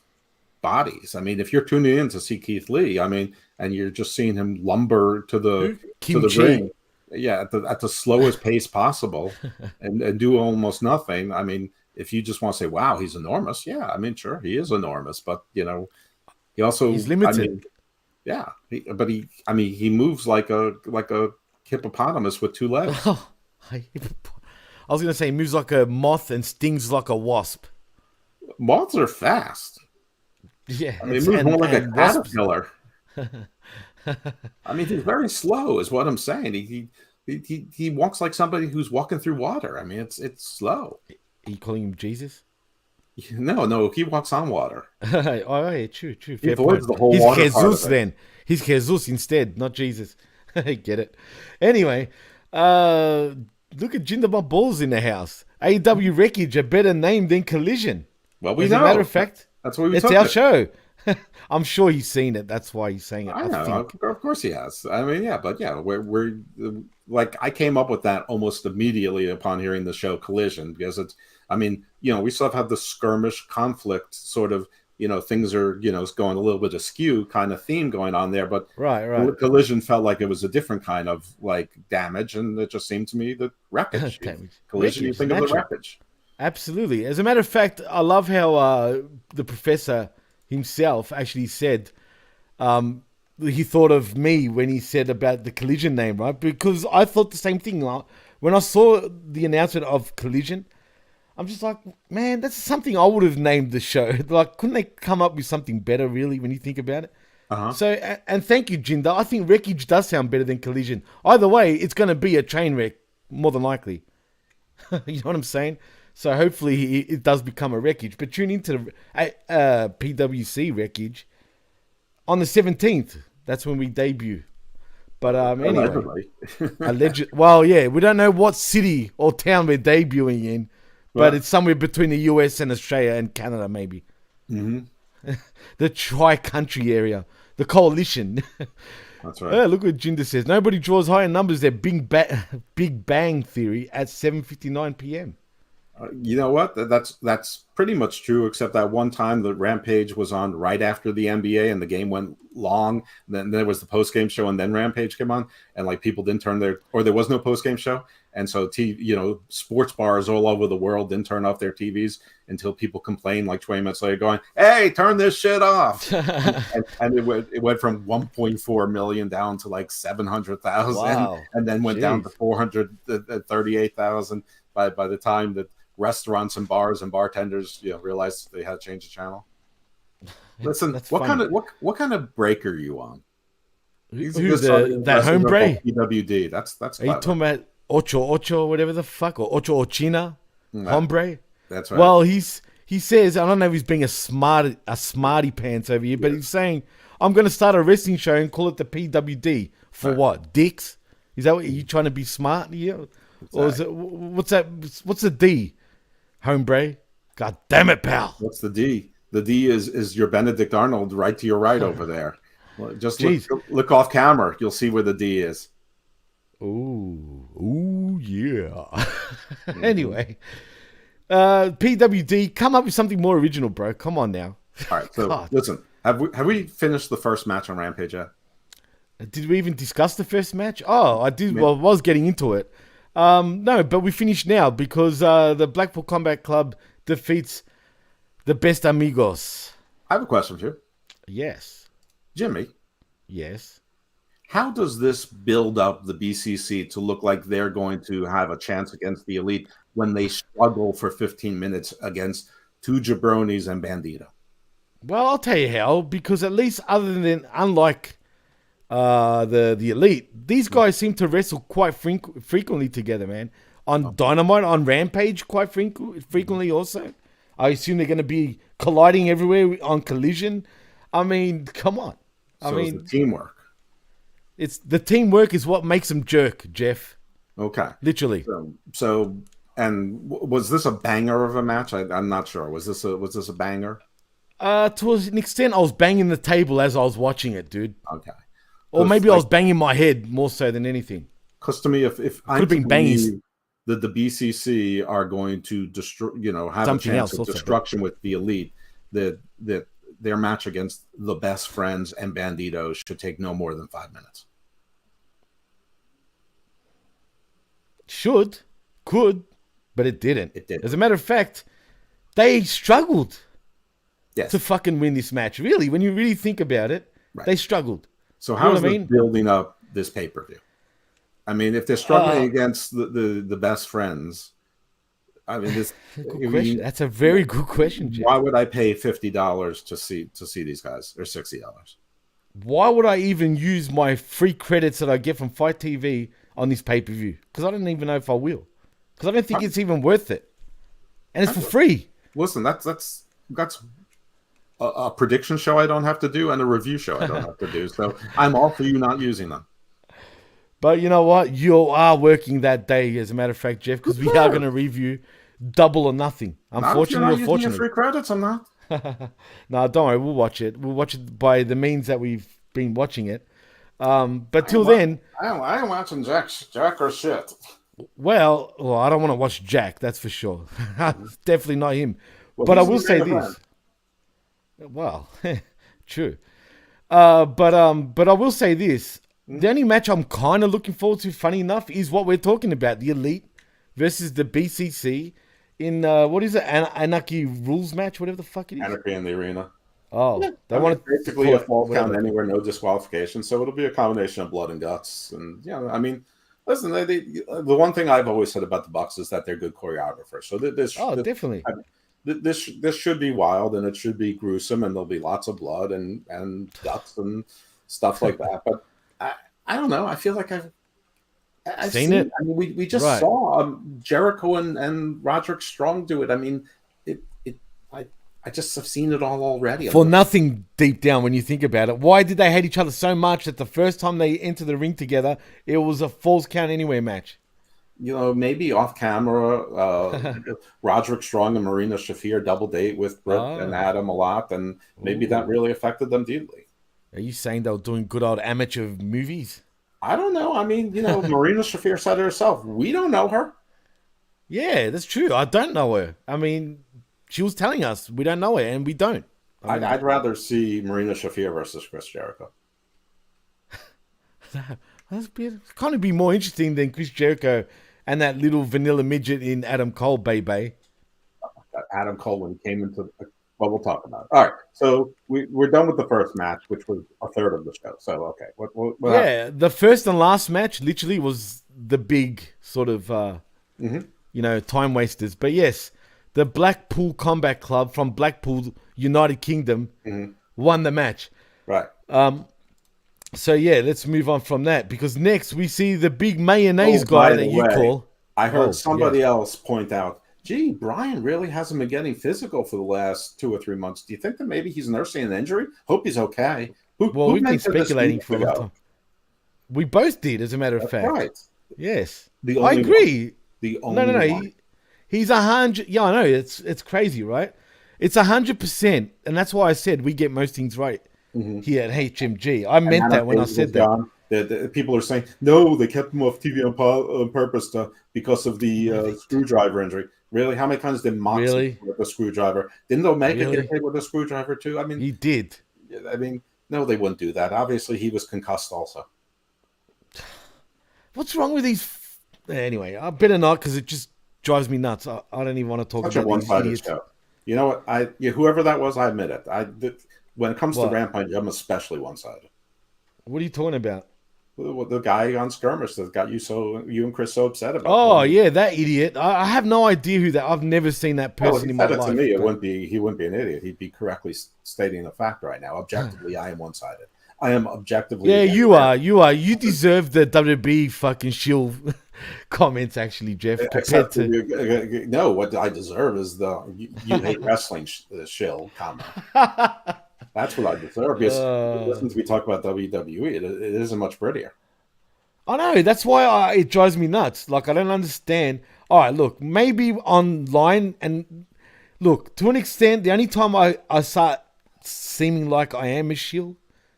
bodies. If you're tuning in to see Keith Lee, and you're just seeing him lumber to the ring, at the slowest pace possible, and do almost nothing. If you just want to say, "Wow, he's enormous," sure, he is enormous, but he also he's limited. He moves like a hippopotamus with two legs. I was gonna say he moves like a moth and stings like a wasp. Moths are fast. Yeah, he moves more like a caterpillar. He's very slow, is what I'm saying. He walks like somebody who's walking through water. It's slow. Are you calling him Jesus? No, he walks on water. Oh, yeah, true. He avoids the whole He's water Jesus part of it. then. He's Jesus instead, not Jesus. Get it? Anyway, look at Jinder Mahal Balls in the house. AEW Wreckage, a better name than Collision. Well, we As know. a matter of fact, that's what we it's our show. I'm sure he's seen it. That's why he's saying it. I know. Of course he has. We're like, I came up with that almost immediately upon hearing the show Collision because it's. We still have the skirmish conflict sort of. Things are going a little bit askew kind of theme going on there, but right. Collision felt like it was a different kind of like damage, and it just seemed to me the wreckage. Collision, you think of the wreckage. Absolutely. As a matter of fact, I love how the professor himself actually said he thought of me when he said about the Collision name, right? Because I thought the same thing. When I saw the announcement of Collision, I'm just like, man, that's something I would have named the show. Like, couldn't they come up with something better, really, when you think about it? So, and thank you, Jinder. I think Wreckage does sound better than Collision. Either way, it's going to be a train wreck, more than likely. You know what I'm saying? So hopefully it does become a Wreckage. But tune into the PWC Wreckage on the 17th. That's when we debut. But anyway, well, yeah, we don't know what city or town we're debuting in. But it's somewhere between the US and Australia and Canada, maybe. Mm-hmm. The tri-country area. The coalition. That's right. Look what Jinder says. Nobody draws higher numbers than Big Bang Theory at 7:59 p.m. You know what? That's pretty much true, except that one time the Rampage was on right after the NBA and the game went long. Then there was the post-game show and then Rampage came on and like people didn't turn there was no post-game show. And so, sports bars all over the world didn't turn off their TVs until people complained like 20 minutes later going, hey, turn this shit off. and it went from 1.4 million down to like 700,000. Wow. And then went down to 438,000 by the time that restaurants and bars and bartenders realized they had to change the channel. Listen, what kind of break are you on? That home break? PWD. That's Are you talking about Ocho, whatever the fuck, or Ocho Ochina? Hombre? That's right. Well, he says, I don't know if he's being a smarty pants over here, but he's saying, I'm going to start a wrestling show and call it the PWD. For what? Dicks? Is that what you trying to be smart here? Or is it, what's that? What's the D? Hombre? God damn it, pal. What's the D? The D is your Benedict Arnold right to your right over there. Well, just look off camera. You'll see where the D is. Ooh, yeah. Anyway, PWD, come up with something more original, bro. Come on now. All right, so listen, have we finished the first match on Rampage yet? Did we even discuss the first match? Oh, I did. Well, I was getting into it. No, but we finished now because the Blackpool Combat Club defeats the Best Amigos. I have a question for you. Yes. Jimmy. Yes. How does this build up the BCC to look like they're going to have a chance against the Elite when they struggle for 15 minutes against two jabronis and Bandito? Well, I'll tell you how, because at least unlike the Elite, these guys seem to wrestle quite frequently together, man. On Dynamite, on Rampage, quite frequently also. I assume they're going to be colliding everywhere on Collision. I mean, come on. It's the teamwork. It's the teamwork is what makes them jerk, Jeff. Okay. Literally. And was this a banger of a match? I'm not sure. Was this a banger? To an extent, I was banging the table as I was watching it, dude. Okay. Or maybe I was banging my head more so than anything. Because to me, if I believe that the BCC are going to destroy, have something a chance of destruction with the Elite, that their match against the Best Friends and Banditos should take no more than 5 minutes. Could, but it didn't. It did. As a matter of fact, they struggled to fucking win this match. Really, when you really think about it, they struggled. So how is it building up this pay-per-view? I mean, if they're struggling against the Best Friends, I mean, this good question. That's a very good question, Jeff. Why would I pay $50 to see these guys, or $60? Why would I even use my free credits that I get from Fight TV on this pay-per-view? Because I don't even know if I will. Because I don't think it's even worth it, and it's for free. Listen, that's a prediction show I don't have to do and a review show I don't have to do. So I'm all for you not using them. But you know what? You are working that day, as a matter of fact, Jeff, because we are going to review Double or Nothing. Unfortunately, using your free credits, I'm not. No, don't worry. We'll watch it. We'll watch it by the means that we've been watching it. But till then, I ain't watching Jack or shit. Well, I don't want to watch Jack. That's for sure. Definitely not him. Well, but I will say this. Well, true. But I will say this. The only match I'm kind of looking forward to, funny enough, is what we're talking about. The Elite versus the BCC in, what is it? Anarchy Rules match? Whatever the fuck it is. Anarchy in the Arena. Oh. They want to basically a fall count anywhere, no disqualification. So it'll be a combination of blood and guts. And, I mean, listen, the one thing I've always said about the Bucks is that they're good choreographers. So definitely. This should be wild, and it should be gruesome, and there'll be lots of blood and guts and stuff like that. But I don't know. I feel like I've seen it. I mean, we just saw Jericho and Roderick Strong do it. I mean, I just have seen it all already. For nothing deep down when you think about it. Why did they hate each other so much that the first time they entered the ring together, it was a Falls Count Anywhere match? Maybe off camera, Roderick Strong and Marina Shafir double date with Britt and Adam a lot, and maybe that really affected them deeply. Are you saying they were doing good old amateur movies? I don't know. I mean, Marina Shafir said it herself. We don't know her. Yeah, that's true. I don't know her. I mean, she was telling us we don't know her, and we don't. I'd rather see Marina Shafir versus Chris Jericho. That's kind of be more interesting than Chris Jericho and that little vanilla midget in Adam Cole, baby. Adam Cole when he came into well, we'll talk about it. All right, so we're done with the first match, which was a third of the show. So okay, what yeah, the first and last match literally was the big sort of time wasters. But yes, the Blackpool Combat Club from Blackpool, United Kingdom, won the match. Right. So yeah, let's move on from that because next we see the big mayonnaise guy that you call. I heard somebody else point out, gee, Brian really hasn't been getting physical for the last 2 or 3 months. Do you think that maybe he's nursing an injury? Hope he's okay. We've been speculating for a long time. We both did, as a matter of fact. Right. Yes. I agree. No. He's 100. Yeah, I know. It's crazy, right? It's 100%, and that's why I said we get most things right here at HMG. I meant that when I said that. The people are saying, no, they kept him off TV on purpose because of the screwdriver injury. Really? How many times did Moxley with the screwdriver? Didn't Omega get hit with a screwdriver too? I mean, he did. I mean, no, they wouldn't do that. Obviously, he was concussed also. What's wrong with these? Anyway, I better not because it just drives me nuts. I don't even want to talk about these idiots. Show. You know what? Whoever that was, I admit it. When it comes to Rampage, I'm especially one-sided. What are you talking about? The guy on Skirmish that got you and Chris so upset about. Oh yeah, that idiot! I have no idea who that. I've never seen that person in my life. To me, he wouldn't be an idiot. He'd be correctly stating the fact right now. Objectively, I am one-sided. I am objectively. Yeah, you are. You deserve the WB fucking shield comments, actually, Jeff. Compared to no, what I deserve is you hate wrestling shill comment. That's what I deserve. Because listen to me talk about WWE, it isn't much prettier. I know. That's why it drives me nuts. Like, I don't understand. All right, look, maybe online, and look, to an extent, the only time I start seeming like I am a shield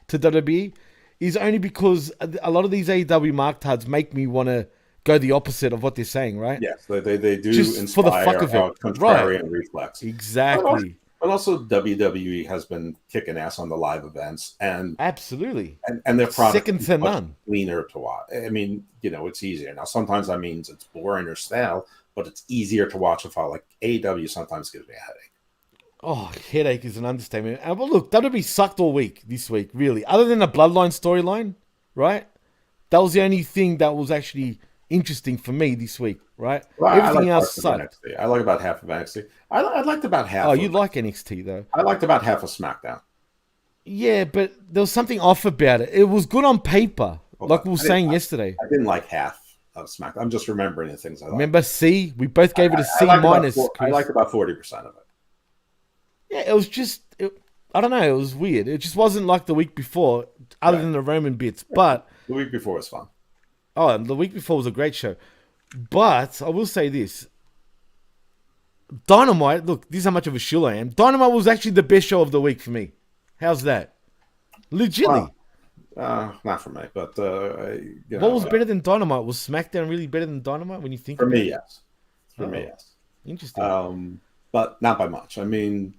to WWE is only because a lot of these AEW marktards make me want to go the opposite of what they're saying, right? Yes, they do just inspire for the fuck of it. Contrarian reflex. Exactly. But also WWE has been kicking ass on the live events, and absolutely, and their product second to none, cleaner to watch. I mean, it's easier now. Sometimes that means it's boring or stale, but it's easier to watch. If I like AEW, sometimes gives me a headache. Oh, headache is an understatement. But look, WWE sucked all week this week, really. Other than the Bloodline storyline, right? That was the only thing that was actually interesting for me this week, right? Well, everything else sucked. I like about half of NXT. I liked about half. Oh, you like NXT though? I liked about half of SmackDown. Yeah, but there was something off about it. It was good on paper, like we were saying yesterday. I didn't like half of SmackDown. I'm just remembering the things I liked. Remember C? We both gave it a C minus. I liked about 40% of it. Yeah, it was just, I don't know, it was weird. It just wasn't like the week before, other than the Roman bits. But the week before was fun. Oh, the week before was a great show. But I will say this. Dynamite, look, this is how much of a shill I am. Dynamite was actually the best show of the week for me. How's that? Legitly. Not for me, but what was better than Dynamite? Was SmackDown really better than Dynamite when you think for about me, it? yes. For me, yes. Interesting. But not by much. I mean,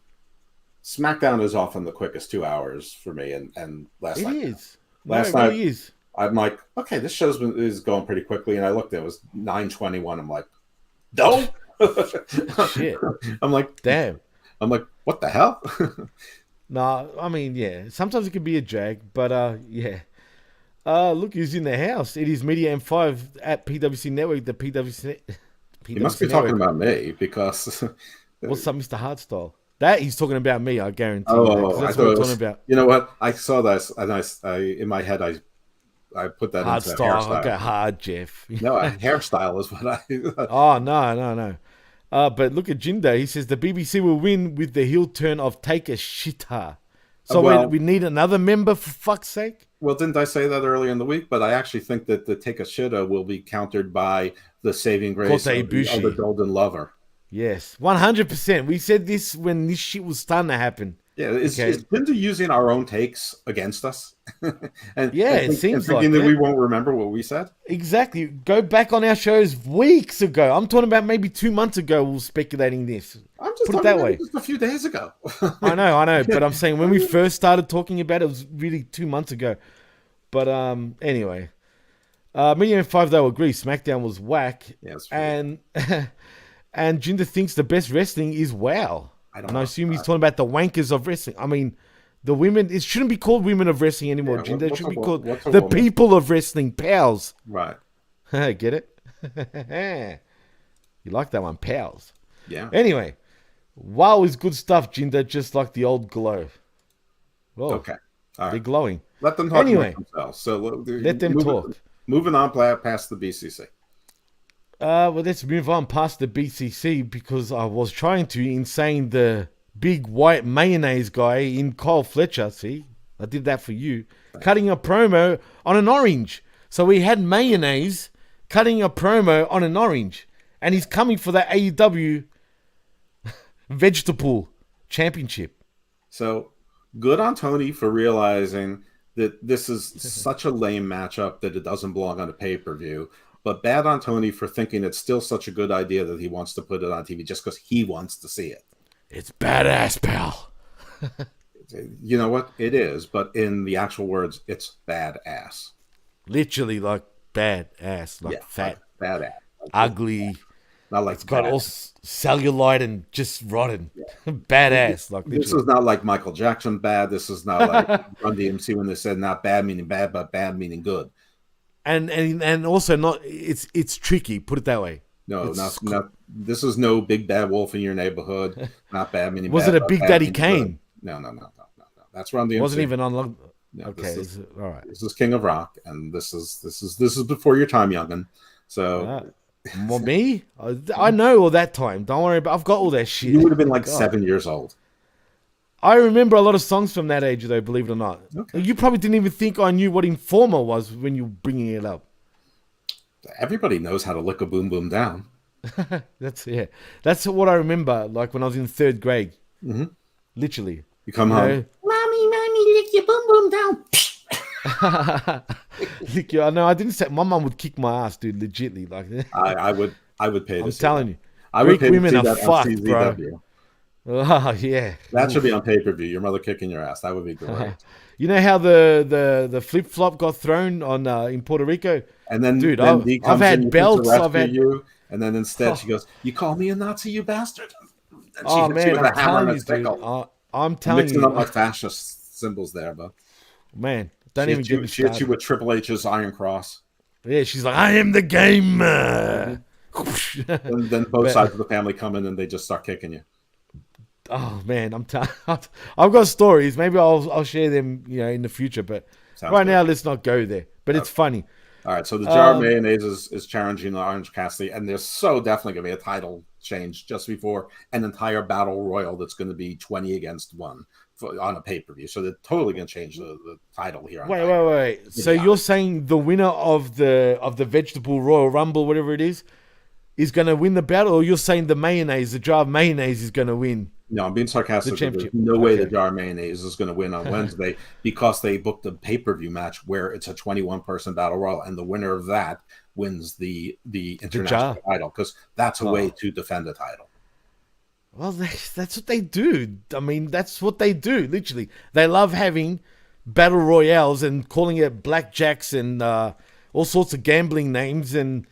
SmackDown is often the quickest 2 hours for me, and last night. It is. Last night, night, really is. I'm like, okay, this show is going pretty quickly, and I looked, it was 9:21. I'm like, no. Shit. I'm like, damn. I'm like, what the hell? Nah, I mean, yeah. Sometimes it can be a drag, but yeah. Look, who's in the house. It is Media M5 at PWC Network, the PWC. He must be talking about me because. What's up, Mr. Hardstyle? That he's talking about me, I guarantee. Oh, that's what we're talking about. You know what? I saw that, and I in my head I put that hard into style. hairstyle. Okay, hard, Jeff. No, hairstyle is what I. Oh no. But look at Jinder. He says the BBC will win with the heel turn of Take a Shitter. So we need another member for fuck's sake. Well, didn't I say that earlier in the week? But I actually think that the Take a Shitter will be countered by the saving grace of the Golden Lover. Yes, 100%. We said this when this shit was starting to happen. Yeah, is Jinder using our own takes against us? It seems like that we won't remember what we said. Exactly. Go back on our shows weeks ago. I'm talking about maybe 2 months ago. We were speculating this. I'm just put it that way. Just a few days ago. I know. But I'm saying when we first started talking about it, it was really 2 months ago. But anyway, Me and 5 though agree. SmackDown was whack. Yeah, it's and and Jinder thinks the best wrestling is WoW. And I assume he's talking about the wankers of wrestling. I mean, the women. It shouldn't be called women of wrestling anymore, Yeah, Jinder. It should be called what's a the woman? people of wrestling, pals. Right. Get it? You like that one, pals. Yeah. Anyway, WoW is good stuff, Jinder. Just like the old glow. Well, Okay. All they're right. glowing. Let them talk Anyway, about themselves. So let them talk. Moving on past the BCC. Well, let's move on past the BCC because I was trying to insane the big white mayonnaise guy in Kyle Fletcher. See, I did that for you. Cutting a promo on an orange. So we had mayonnaise cutting a promo on an orange. And he's coming for the AEW Vegetable Championship. So good on Tony for realizing that this is such a lame matchup that it doesn't belong on a pay-per-view. But bad on Tony for thinking it's still such a good idea that he wants to put it on TV just because he wants to see it. It's badass, pal. You know what? It is. But in the actual words, it's badass. Literally like badass. Like fat, like badass. ugly. Not like It's got all cellulite and just rotten. Badass. Like this literally. is not like Michael Jackson bad. This is not like Run DMC when they said not bad meaning bad, but bad meaning good. And also not it's tricky, put it that way. No, not this is no big bad wolf in your neighborhood. Not bad meaning Was bad, it a but Big bad Daddy meaning Kane? good. No. That's Run DMC. Wasn't even on long. No, Okay, this is, all right. This is King of Rock, and this is before your time, youngin. So Well, me? I know all that time. Don't worry about. I've got all that shit. you would have been like 7 years old. I remember a lot of songs from that age, though. Believe it or not. Okay. You probably didn't even think I knew what Informer was when you were bringing it up. Everybody knows how to lick a boom boom down. That's what I remember. Like when I was in 3rd grade. Mm-hmm. Literally. You come home. Mommy, lick your boom boom down. No, I didn't say. My mum would kick my ass, dude. Legitly, like. I would pay to I'm see telling that. you, I would Greek pay to women see are that on fucked, bro. CZW. Oh yeah. That should be on pay-per-view. Your mother kicking your ass. That would be great. You know how the flip flop got thrown on in Puerto Rico, And then, dude, then Dee I've comes had in belts. to I've had. you, and then instead she goes, "You call me a Nazi, you bastard!" And she Oh hits you man, with I'm a hammer and telling a you, dude. sickle. I'm telling Mixing you, up my fascist symbols there, but man. Don't she even hits get you, me she hits you started. with Triple H's Iron Cross. Yeah, she's like, I am the gamer. And then both sides of the family come in and they just start kicking you. Oh man, I've got stories. Maybe I'll share them, in the future. But Sounds right good. now, let's not go there. But it's funny. All right, so the jar of mayonnaise is challenging Orange Cassidy, and there's so definitely going to be a title change just before an entire battle royal that's going to be 20 against 1 on a pay-per-view. So they're totally going to change the title here. Wait. So you're saying the winner of the Vegetable Royal Rumble, whatever it is going to win the battle, or you're saying the jar of mayonnaise is going to win? No, I'm being sarcastic. The championship. There's no way Okay. the jar of mayonnaise is going to win on Wednesday because they booked a pay-per-view match where it's a 21-person battle royal, and the winner of that wins the international title because that's a way to defend the title. Well, that's what they do. I mean, that's what they do, literally. They love having battle royales and calling it blackjacks and all sorts of gambling names and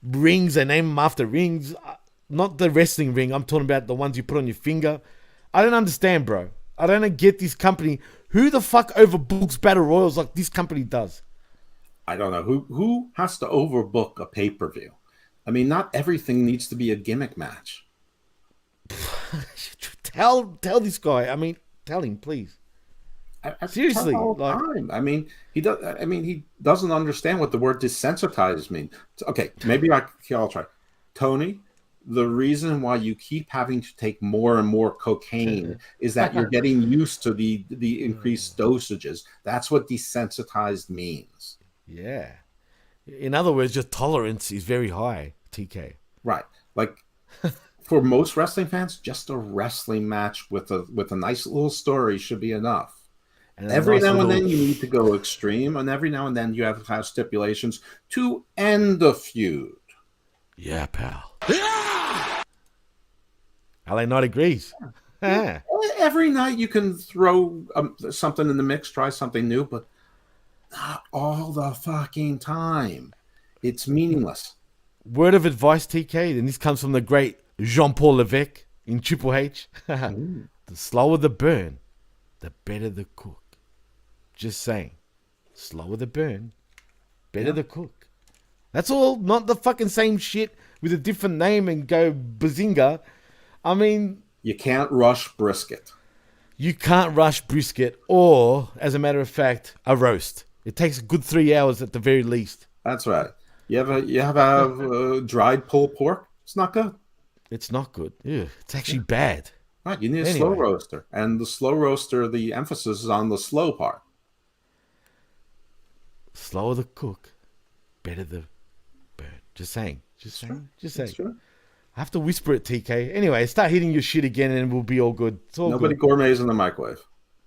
rings. They name them after rings. Not the wrestling ring. I'm talking about the ones you put on your finger. I don't understand, bro. I don't get this company. Who the fuck overbooks battle royals like this company does? I don't know. Who has to overbook a pay-per-view? I mean, not everything needs to be a gimmick match. Tell this guy. I mean, tell him, please. I Seriously, all the like- time. I mean, he does. I mean, he doesn't understand what the word desensitized means. Okay, maybe I'll try. Tony, the reason why you keep having to take more and more cocaine is that you're getting used to the increased dosages. That's what desensitized means. Yeah. In other words, your tolerance is very high, TK. Right. Like for most wrestling fans, just a wrestling match with a nice little story should be enough. And a Every nice now and little- then you need to go extreme, and every now and then you have to have stipulations to end the feud. Yeah, pal. LA Knight agrees. Yeah. Every night you can throw something in the mix, try something new, but not all the fucking time. It's meaningless. Word of advice, TK, and this comes from the great Jean-Paul Levesque in Triple H. The slower the burn, the better the cook. Just saying. Slower the burn, better the cook. That's all, not the fucking same shit with a different name and go bazinga. I mean... You can't rush brisket. You can't rush brisket or, as a matter of fact, a roast. It takes a good 3 hours at the very least. That's right. You have dried pulled pork? It's not good. It's not good. Ew, it's actually bad. Right, you need a slow roaster. And the slow roaster, the emphasis is on the slow part. Slower the cook, better the burn. Just saying. Just saying. Just saying. True. I have to whisper it, TK. Anyway, start hitting your shit again and we'll be all good. It's all Nobody good. gourmets in the microwave.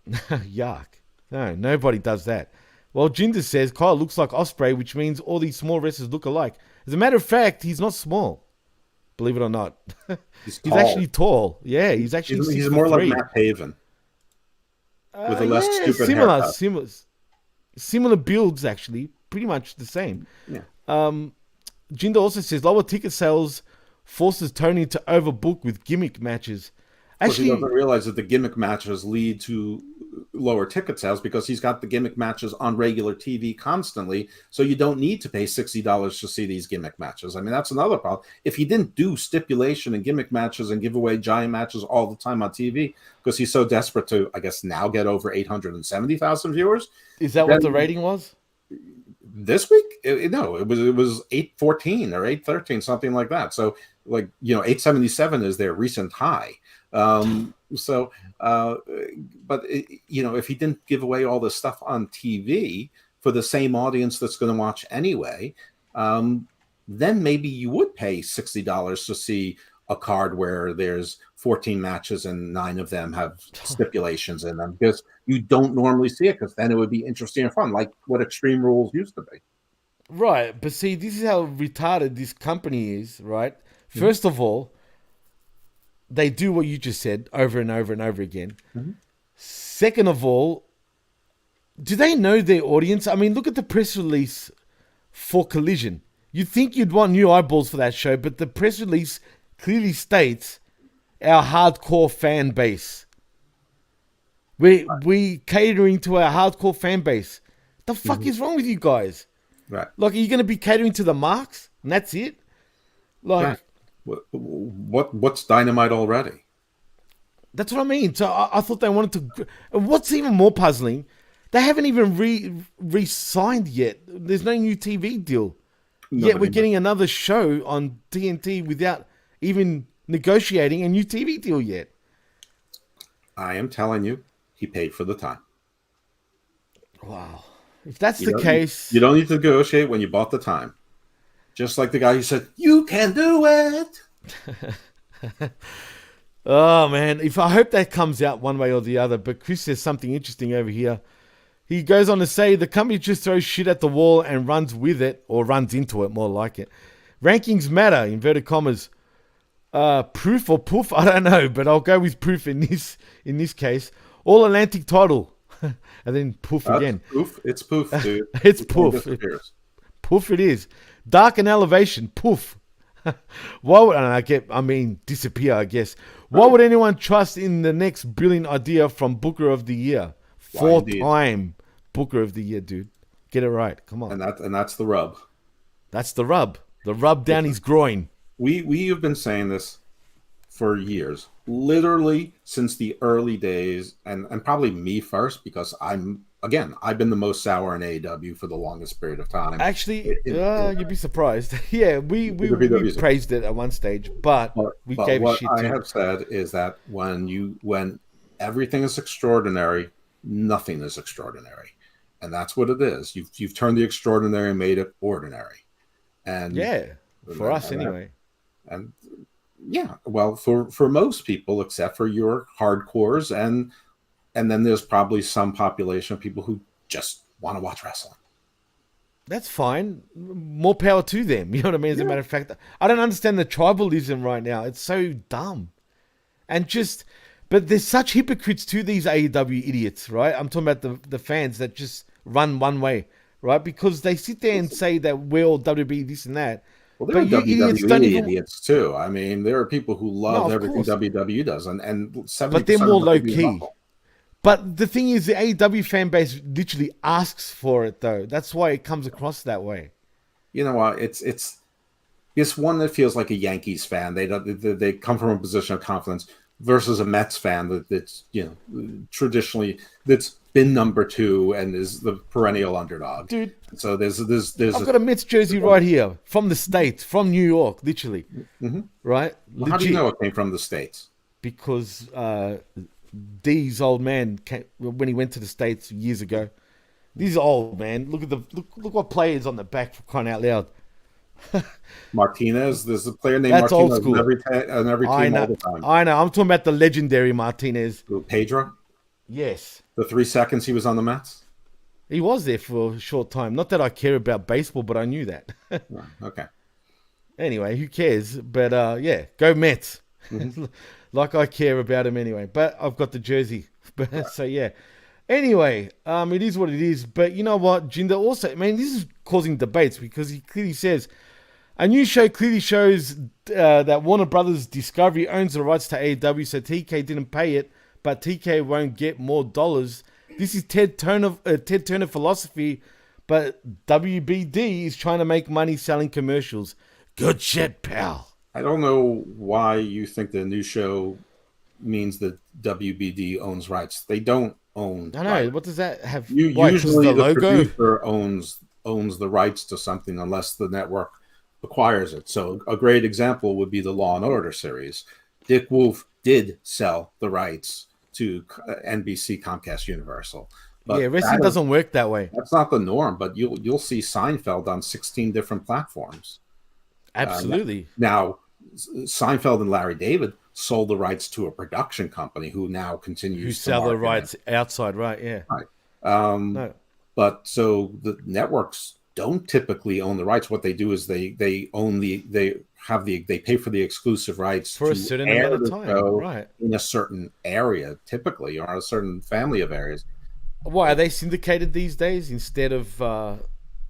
Yuck. No, nobody does that. Well, Jinder says Kyle looks like Ospreay, which means all these small wrestlers look alike. As a matter of fact, he's not small. Believe it or not. He's actually tall. Yeah, he's actually He's more like Matt Haven. With a less stupid haircut. Similar builds, actually. Pretty much the same. Yeah. Jinder also says lower ticket sales forces Tony to overbook with gimmick matches. Actually, he doesn't realize that the gimmick matches lead to lower ticket sales because he's got the gimmick matches on regular TV constantly. So you don't need to pay $60 to see these gimmick matches. I mean, that's another problem. If he didn't do stipulation and gimmick matches and give away giant matches all the time on TV because he's so desperate to, I guess, now get over 870,000 viewers. Is that what the rating was? This week? No, it was 814 or 813, something like that. So, 877 is their recent high. But if he didn't give away all this stuff on TV for the same audience that's going to watch anyway, then maybe you would pay $60 to see a card where there's 14 matches and 9 of them have stipulations in them because you don't normally see it because then it would be interesting and fun, like what Extreme Rules used to be. Right. But see, this is how retarded this company is, right? First of all, they do what you just said over and over and over again. Mm-hmm. Second of all, do they know their audience? I mean, look at the press release for Collision. You'd think you'd want new eyeballs for that show, but the press release clearly states our hardcore fan base. We catering to our hardcore fan base. The fuck is wrong with you guys? Right. Like, are you going to be catering to the marks and that's it? Like, right. What's Dynamite already? That's what I mean. So I thought they wanted to. What's even more puzzling, they haven't even re-signed yet. There's no new TV deal. Yet we're getting another show on TNT without even negotiating a new TV deal yet. I am telling you, he paid for the time. Wow. If that's the case... You don't need to negotiate when you bought the time. Just like the guy who said, you can do it. Oh, man. I hope that comes out one way or the other. But Chris says something interesting over here. He goes on to say, the company just throws shit at the wall and runs with it, or runs into it, more like it. Rankings matter, inverted commas. Proof or poof? I don't know, but I'll go with proof in this case. All Atlantic title. And then poof again. Poof. It's poof, dude. It's poof. Poof it is. Dark and Elevation, poof. Why would disappear, I guess. Why would anyone trust in the next brilliant idea from Booker of the Year? 4-time Booker of the Year, dude. Get it right. Come on. And that's the rub. That's the rub. The rub down his groin. We have been saying this for years. Literally since the early days, and probably me first, because I've been the most sour in AEW for the longest period of time. Actually, you'd be surprised. Yeah, we praised it at one stage, but we gave it shit. What I have said is that when everything is extraordinary, nothing is extraordinary, and that's what it is. You've turned the extraordinary and made it ordinary, and for us anyway. And yeah, well, for most people, except for your hardcores, and then there's probably some population of people who just want to watch wrestling. That's fine. More power to them. You know what I mean? As a matter of fact, I don't understand the tribalism right now. It's so dumb. But there's such hypocrites to these AEW idiots, right? I'm talking about the fans that just run one way, right? Because they sit there and say that we're all WB this and that. Well, there are But you idiots don't WWE even. idiots too. I mean, there are people who love of everything course. WWE does, and 70% But they're more of low WWE key. love them. But the thing is, the AEW fan base literally asks for it, though. That's why it comes across that way. You know what? It's one that feels like a Yankees fan. They come from a position of confidence versus a Mets fan that's traditionally that's been number 2 and is the perennial underdog. Dude, so there's I've got a Mets jersey right here from the States, from New York, literally. Right? Well, how do you know it came from the States? Because D's old man came, when he went to the States years ago. He's old, man. Look what players on the back, for crying out loud. Martinez. There's a player named That's old Martinez school. on every team all the time. I know. I'm talking about the legendary Martinez. Pedro. Yes. The 3 seconds he was on the Mets. He was there for a short time. Not that I care about baseball, but I knew that. Okay. Anyway, who cares? But yeah, go Mets. Like I care about him anyway. But I've got the jersey. So yeah. Anyway, it is what it is. But you know what, Jinder also, man, this is causing debates because he clearly says a new show clearly shows that Warner Brothers Discovery owns the rights to AEW, so TK didn't pay it, but TK won't get more dollars. This is Ted Turner philosophy, but WBD is trying to make money selling commercials. Good shit, pal. I don't know why you think the new show means that WBD owns rights. They don't own. I know. rights. What does that have? Usually, the logo producer owns the rights to something unless the network acquires it. So, a great example would be the Law and Order series. Dick Wolf did sell the rights to NBC, Comcast, Universal. But yeah, wrestling doesn't work that way. That's not the norm. But you'll see Seinfeld on 16 different platforms. Absolutely. Now, Seinfeld and Larry David sold the rights to a production company who now continues Who to sell the market rights outside, right? Yeah. Right. No. But so the networks don't typically own the rights. What they do is they pay for the exclusive rights For a to certain air amount of the time, show right. in a certain area, typically, or a certain family of areas. Why are they syndicated these days instead of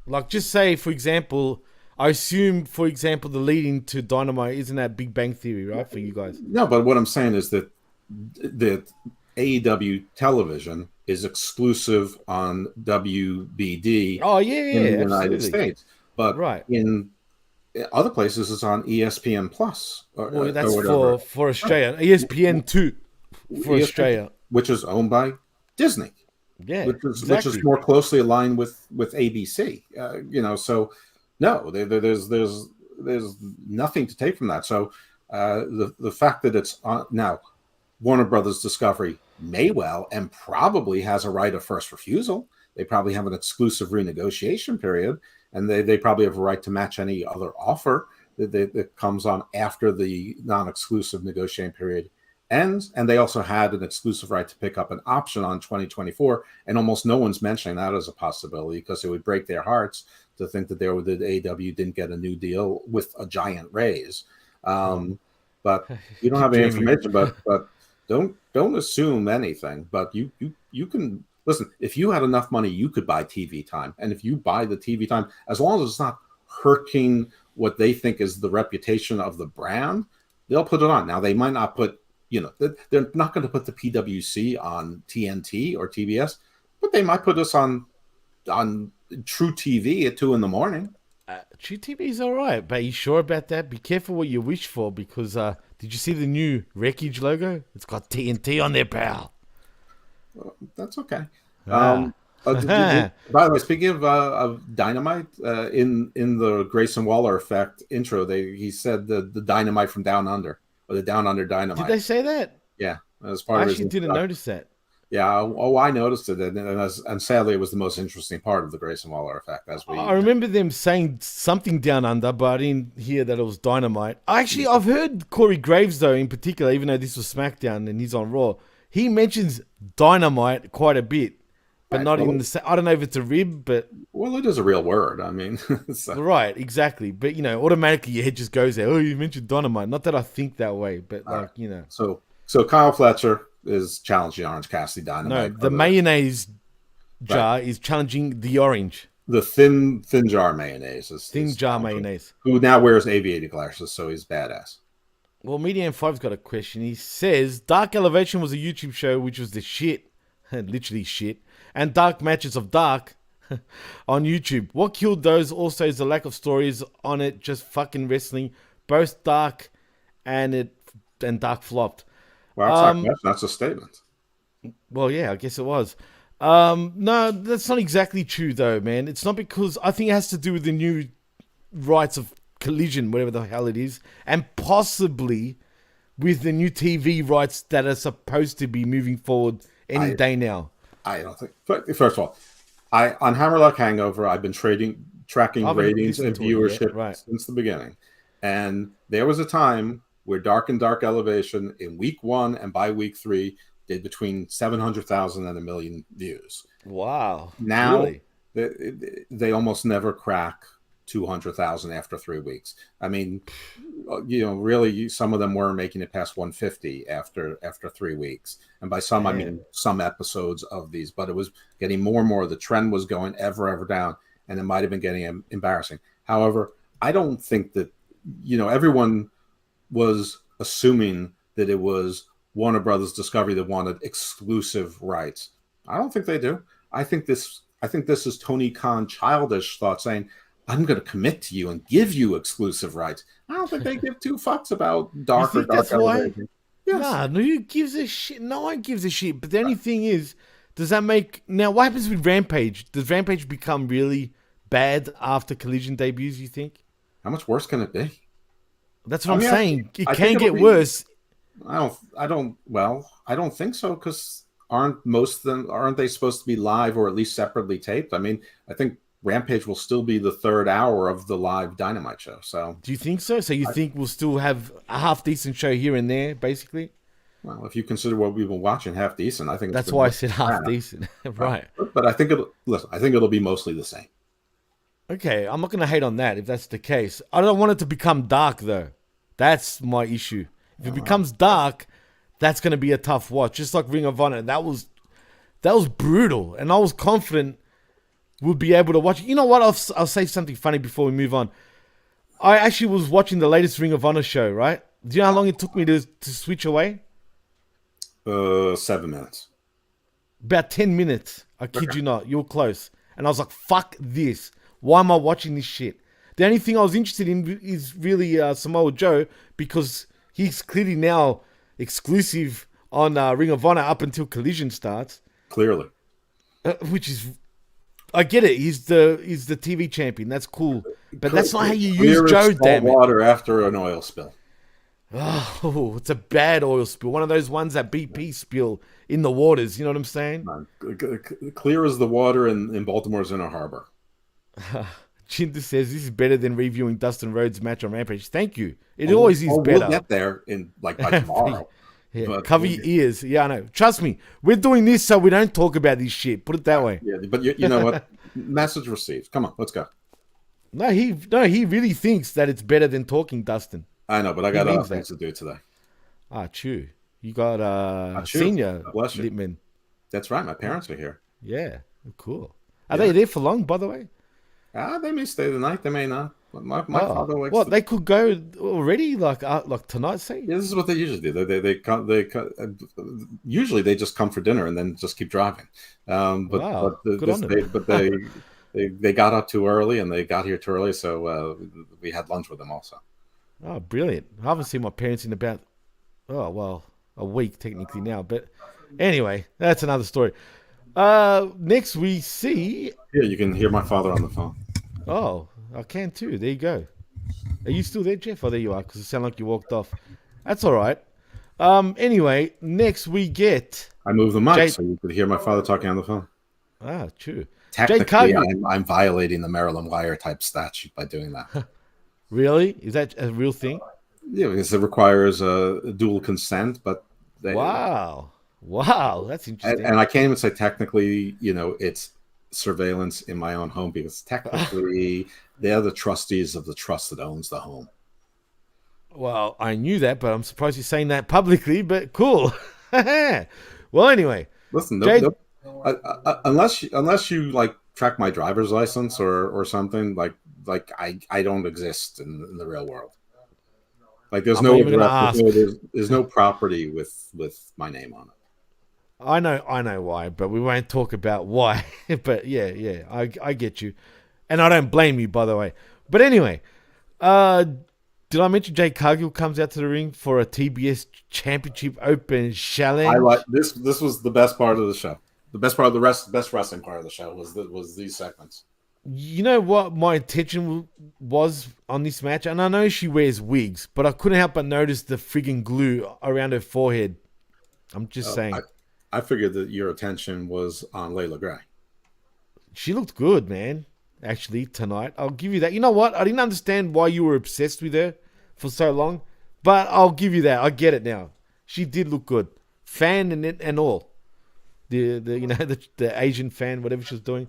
like just say, for example, I assume, for example, the lead into Dynamite isn't that Big Bang Theory, right, for you guys? No, but what I'm saying is that the AEW television is exclusive on WBD Oh yeah, in the United absolutely. States, but Right. in other places it's on ESPN Plus. Well, that's or whatever. for Australia. ESPN 2 for ESPN, Australia. which is owned by Disney. Yeah, which is exactly. more closely aligned with ABC. So no, there's nothing to take from that. So the fact that it's on now, Warner Brothers Discovery may well and probably has a right of first refusal. They probably have an exclusive renegotiation period, and they probably have a right to match any other offer that comes on after the non-exclusive negotiating period ends. And they also had an exclusive right to pick up an option on 2024, and almost no one's mentioning that as a possibility because it would break their hearts to think that AEW didn't get a new deal with a giant raise. But you don't have any information. But don't assume anything. But you can listen. If you had enough money, you could buy TV time, and if you buy the TV time, as long as it's not hurting what they think is the reputation of the brand, they'll put it on. Now they might not put. They're not going to put the PWC on TNT or TBS, but they might put us on True TV at 2 a.m. True TV is all right, but are you sure about that? Be careful what you wish for, because did you see the new Wreckage logo? It's got TNT on there, pal. That's okay. By the way, speaking of Dynamite, in the Grayson Waller Effect intro, he said the Dynamite from Down Under, or the Down Under Dynamite. Did they say that? Yeah, as part I of actually didn't notice that. Yeah, I noticed it, and sadly, it was the most interesting part of the Grayson Waller Effect. I remember them saying something Down Under, but I didn't hear that it was Dynamite. I've heard Corey Graves, though, in particular, even though this was SmackDown and he's on Raw, he mentions Dynamite quite a bit, but not in the. I don't know if it's a rib, but well, it is a real word. I mean, so. Right, exactly. But automatically your head just goes there. Oh, you mentioned Dynamite. Not that I think that way, but So Kyle Fletcher is challenging Orange Cassidy Dynamite. No, the mayonnaise jar is challenging the orange. The thin jar mayonnaise Thin jar mayonnaise. Who now wears aviator glasses, so he's badass. Well, Medium 5's got a question. He says, Dark Elevation was a YouTube show which was the shit. Literally shit. And Dark Matches of Dark on YouTube. What killed those also is the lack of stories on it, just fucking wrestling. Both Dark and Dark flopped. Well, that's a statement. Well, yeah, I guess it was. No, that's not exactly true, though, man. It's not because I think it has to do with the new rights of Collision, whatever the hell it is, and possibly with the new TV rights that are supposed to be moving forward any day now. I don't think. First of all, on Hammerlock Hangover, I've been tracking ratings and viewership since the beginning, and there was a time where Dark and Dark Elevation in week 1 and by week 3 did between 700,000 and 1 million views. Wow! Now they almost never crack 200,000 after 3 weeks. I mean, really, some of them were making it past 150 after 3 weeks, and by some I mean some episodes of these. But it was getting more and more. The trend was going ever down, and it might have been getting embarrassing. However, I don't think that everyone was assuming that it was Warner Brothers Discovery that wanted exclusive rights. I don't think they do. I think this is Tony Khan childish thought saying, I'm going to commit to you and give you exclusive rights. I don't think they give 2 fucks about Dark or Dark Elevation. Yes. Nah, no, who gives a shit? No one gives a shit. But the only thing is, does that make... Now, what happens with Rampage? Does Rampage become really bad after Collision debuts, you think? How much worse can it be? That's what I'm saying. It can get worse. I don't think so, because aren't most of them, aren't they supposed to be live or at least separately taped? I mean, I think Rampage will still be the 3rd hour of the live Dynamite show. So, do you think so? So you think we'll still have a half decent show here and there, basically? Well, if you consider what we've been watching, half decent, I think that's why I said half decent, right? But I think it'll be mostly the same. Okay, I'm not going to hate on that if that's the case. I don't want it to become dark though. That's my issue. If it becomes dark, that's going to be a tough watch. Just like Ring of Honor, that was brutal, and I was confident we'll be able to watch. You know what? I'll say something funny before we move on. I actually was watching the latest Ring of Honor show, right? Do you know how long it took me to switch away? 7 minutes. About 10 minutes. I kid you not. You're close. And I was like, fuck this. Why am I watching this shit? The only thing I was interested in is really Samoa Joe, because he's clearly now exclusive on Ring of Honor up until Collision starts. Clearly. Which is... I get it. He's the TV champion. That's cool. But that's not how you use Joe, damn it. Water after an oil spill. Oh, it's a bad oil spill. One of those ones that BP spill in the waters. You know what I'm saying? Clear as the water in Baltimore's Inner Harbor. Chinta says this is better than reviewing Dustin Rhodes' match on Rampage. Thank you. It always is better. We'll get there by tomorrow. Yeah, but cover your ears. Yeah, I know. Trust me. We're doing this so we don't talk about this shit. Put it that way. Yeah, but you know what? Message received. Come on, let's go. No, he really thinks that it's better than talking, Dustin. I know, but I got other things to do today. Ah, true. You got Senior Lippman. That's right. My parents are here. Yeah, cool. Are they there for long, by the way? They may stay the night. They may not. My father likes. What, they could go already, like tonight, say? Yeah, this is what they usually do. They come. Usually they just come for dinner and then just keep driving. But they got up too early and they got here too early, so we had lunch with them also. Oh, brilliant! I haven't seen my parents in about a week technically now, but anyway, that's another story. Next we see. Yeah, you can hear my father on the phone. Oh, I can too. There you go. Are you still there, Jeff? Oh, there you are, because it sounded like you walked off. That's all right. Anyway, next we get... I moved the mic so you could hear my father talking on the phone. Ah, true. Technically, I'm violating the Maryland Wire type statute by doing that. Really? Is that a real thing? Yeah, because it requires a dual consent, but... Wow, that's interesting. And I can't even say technically, it's surveillance in my own home, because technically they're the trustees of the trust that owns the home. Well, I knew that, but I'm surprised you're saying that publicly, but cool. Well, anyway. Listen, Unless you like track my driver's license or something like I don't exist in the real world. Like there's I'm no not even gonna address, ask. there's no property with my name on it. I know why, but we won't talk about why. But yeah, I get you, and I don't blame you, by the way. But anyway, did I mention Jade Cargill comes out to the ring for a TBS Championship Open challenge? I like this. This was the best part of the show. The best part of the best wrestling part of the show was these segments. You know what my intention was on this match? And I know she wears wigs, but I couldn't help but notice the friggin' glue around her forehead. I'm just saying. I figured that your attention was on Layla Gray. She looked good, man, actually, tonight. I'll give you that. You know what? I didn't understand why you were obsessed with her for so long, but I'll give you that. I get it now. She did look good. Fan and all. The Asian fan, whatever she was doing.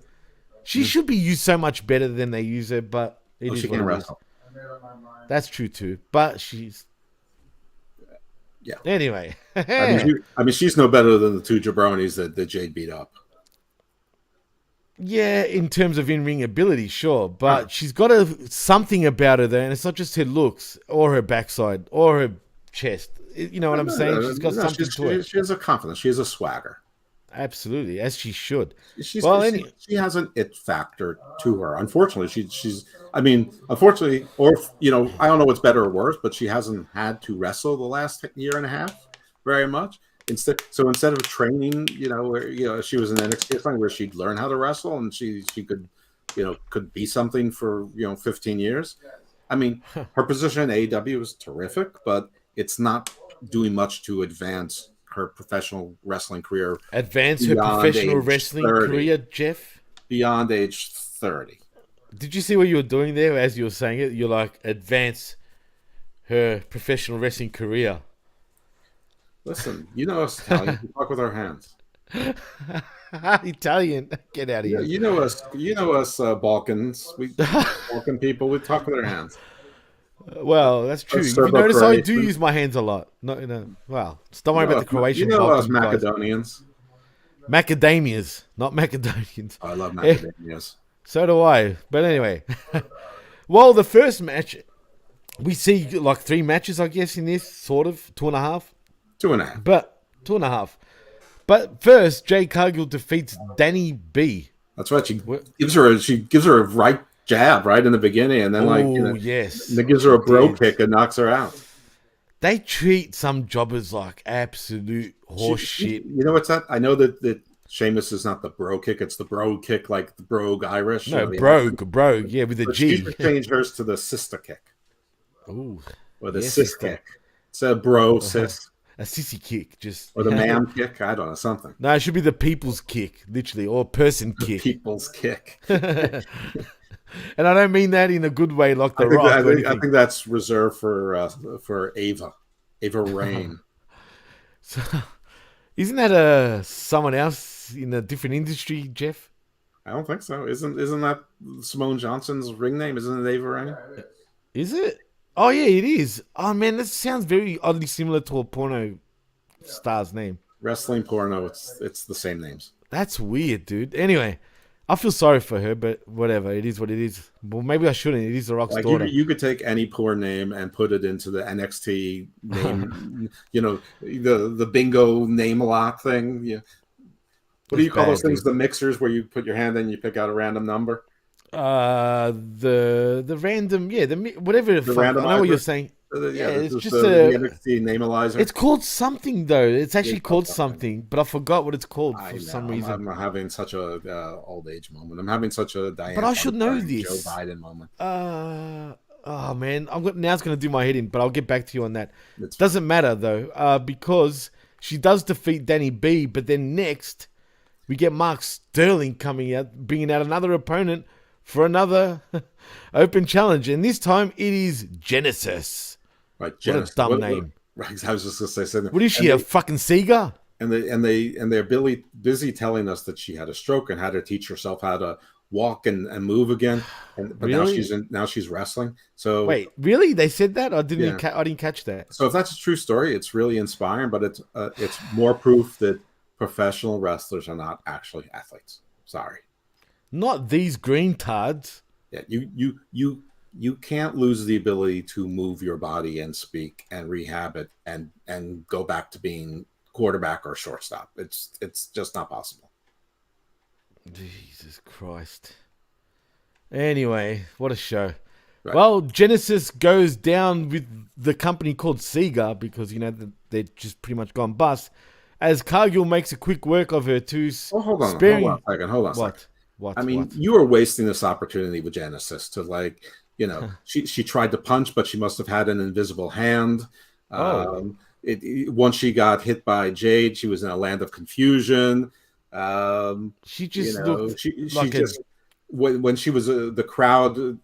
She should be used so much better than they use her, but it is she what can it is. wrestle. That's true too. But she's Anyway. I mean, she's no better than the two jabronis that Jade beat up. Yeah, in terms of in-ring ability, sure. But she's got something about her there, and it's not just her looks or her backside or her chest. You know what I'm saying? She's got something to her. She has a confidence. She has a swagger. Absolutely, as she should. She has an it factor to her. Unfortunately, unfortunately, or I don't know what's better or worse, but she hasn't had to wrestle the last year and a half very much. Instead of training, she was in NXT or something where she'd learn how to wrestle and she could be something for 15 years. I mean, her position in AEW is terrific, but it's not doing much to advance her professional wrestling career. Advance her professional wrestling career, Jeff? Beyond age 30. Did you see what you were doing there as you were saying it? You're like, advance her professional wrestling career. Listen, you know us Italians, we talk with our hands. Italian? Get out of here. You know us Balkans. Balkan people, we talk with our hands. Well, that's true. You notice I do use my hands a lot. Well, just don't worry about the Croatian. You know us Macedonians. Macadamias, not Macedonians. I love macadamias. So do I. But anyway. Well, the first match, we see like 3 matches, I guess, in this, sort of. 2.5. 2.5. But 2.5. But first, Jade Cargill defeats Danny B. That's right. She gives her a right jab right in the beginning, and then yes, and it gives her a bro kick and knocks her out. They treat some jobbers like absolute horse shit. You know what's that? I know that Sheamus is not the bro kick; it's the bro kick, like the brogue Irish. No, brogue, yeah, with a G. She changed hers to the sister kick. Ooh, or the sis kick. It's a bro sis. A sissy kick, or the man kick. I don't know, something. No, it should be the people's kick, literally, or person kick. People's kick. And I don't mean that in a good way, like the Rock. I think that's reserved for Ava Raine. So, isn't that someone else in a different industry, Jeff? I don't think so. Isn't that Simone Johnson's ring name? Isn't it Ava Raine? Is it? Oh yeah, it is. Oh man, that sounds very oddly similar to a porno star's name. Wrestling porno, it's the same names. That's weird, dude. Anyway, I feel sorry for her, but whatever. It is what it is. Well, maybe I shouldn't. It is the Rock's daughter. You could take any poor name and put it into the NXT name, the bingo name a lot thing. Yeah. What do you call those things? The mixers where you put your hand in and you pick out a random number? The random, whatever. The I know what you're saying. It's just the NXT name-alizer. It's called something though. It's actually called something, but I forgot what it's called for some reason. I'm having such a old age moment. I'm having such a Diane. But I should know this. Joe Biden moment. Oh man, now it's gonna do my head in, but I'll get back to you on that. It doesn't matter though, because she does defeat Danny B. But then next, we get Mark Sterling coming out, bringing out another opponent for another open challenge, and this time it is Genesis. Right, Genesis. What a dumb name. Right, I was just going to say. What is she, a fucking Sega? And they're busy telling us that she had a stroke and had to teach herself how to walk and move again. But really? now she's wrestling. So wait, really? They said that? I didn't catch that. So if that's a true story, it's really inspiring. But it's more proof that professional wrestlers are not actually athletes. Sorry. Not these green tards. Yeah, you can't lose the ability to move your body and speak and rehab it and go back to being quarterback or shortstop. It's just not possible. Jesus Christ. Anyway, what a show. Right. Well, Genesis goes down with the company called Sega because, they're just pretty much gone bust. As Cargill makes a quick work of her too. Oh, hold on a second. What? I mean, What? you are wasting this opportunity with Genesis to she tried to punch, but she must have had an invisible hand. Once she got hit by Jade, she was in a land of confusion. She just looked when she was the crowd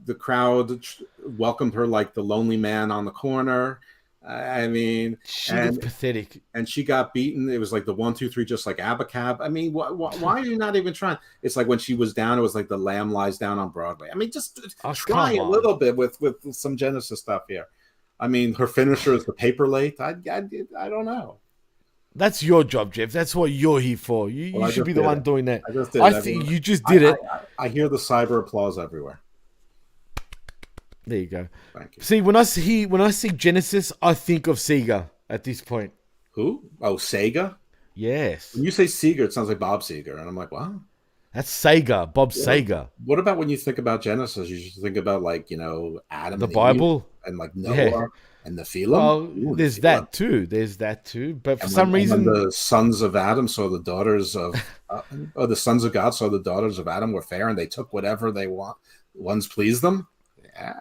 welcomed her like the lonely man on the corner. I mean, she looked pathetic, and she got beaten. It was like the 1, 2, 3, just like Abacab. I mean, why are you not even trying? It's like when she was down, it was like the Lamb Lies Down on Broadway. I mean, just try a little bit with some Genesis stuff here. I mean, her finisher is the paper late. I don't know. That's your job, Jeff. That's what you're here for. You should be the one doing that. I think you just did it. I hear the cyber applause everywhere. There you go. Thank you. See, when I see Genesis, I think of Sega at this point. Who? Oh, Sega? Yes. When you say Seeger, it sounds like Bob Seger. And I'm like, wow. That's Sega, Bob Sega. What about when you think about Genesis? You should think about Adam, the Bible, and Noah and the Nephilim. Well, there's that too. But for some reason, when the sons of Adam saw the daughters of, or the sons of God saw the daughters of Adam were fair, and they took whatever they want. Ones pleased them. Yeah.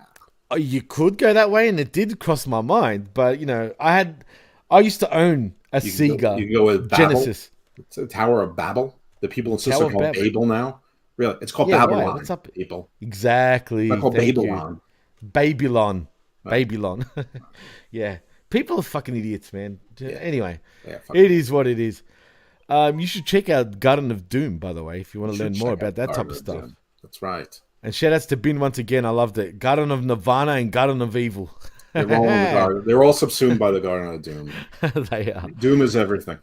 You could go that way, and it did cross my mind. But I used to own a Sega. You go with Genesis. It's a Tower of Babel. The people insist on called Babel now. Really, it's called Babylon. Why? What's up, people? Exactly. It's called Babylon. Babylon. Right. Babylon. Yeah, people are fucking idiots, man. Yeah. Anyway, it is what it is. You should check out Garden of Doom, by the way, if you want to learn more about that type of stuff. Doom. That's right. And shout outs to Bin once again. I loved it. Garden of Nirvana and Garden of Evil. They're all subsumed by the Garden of Doom. They are. Doom is everything.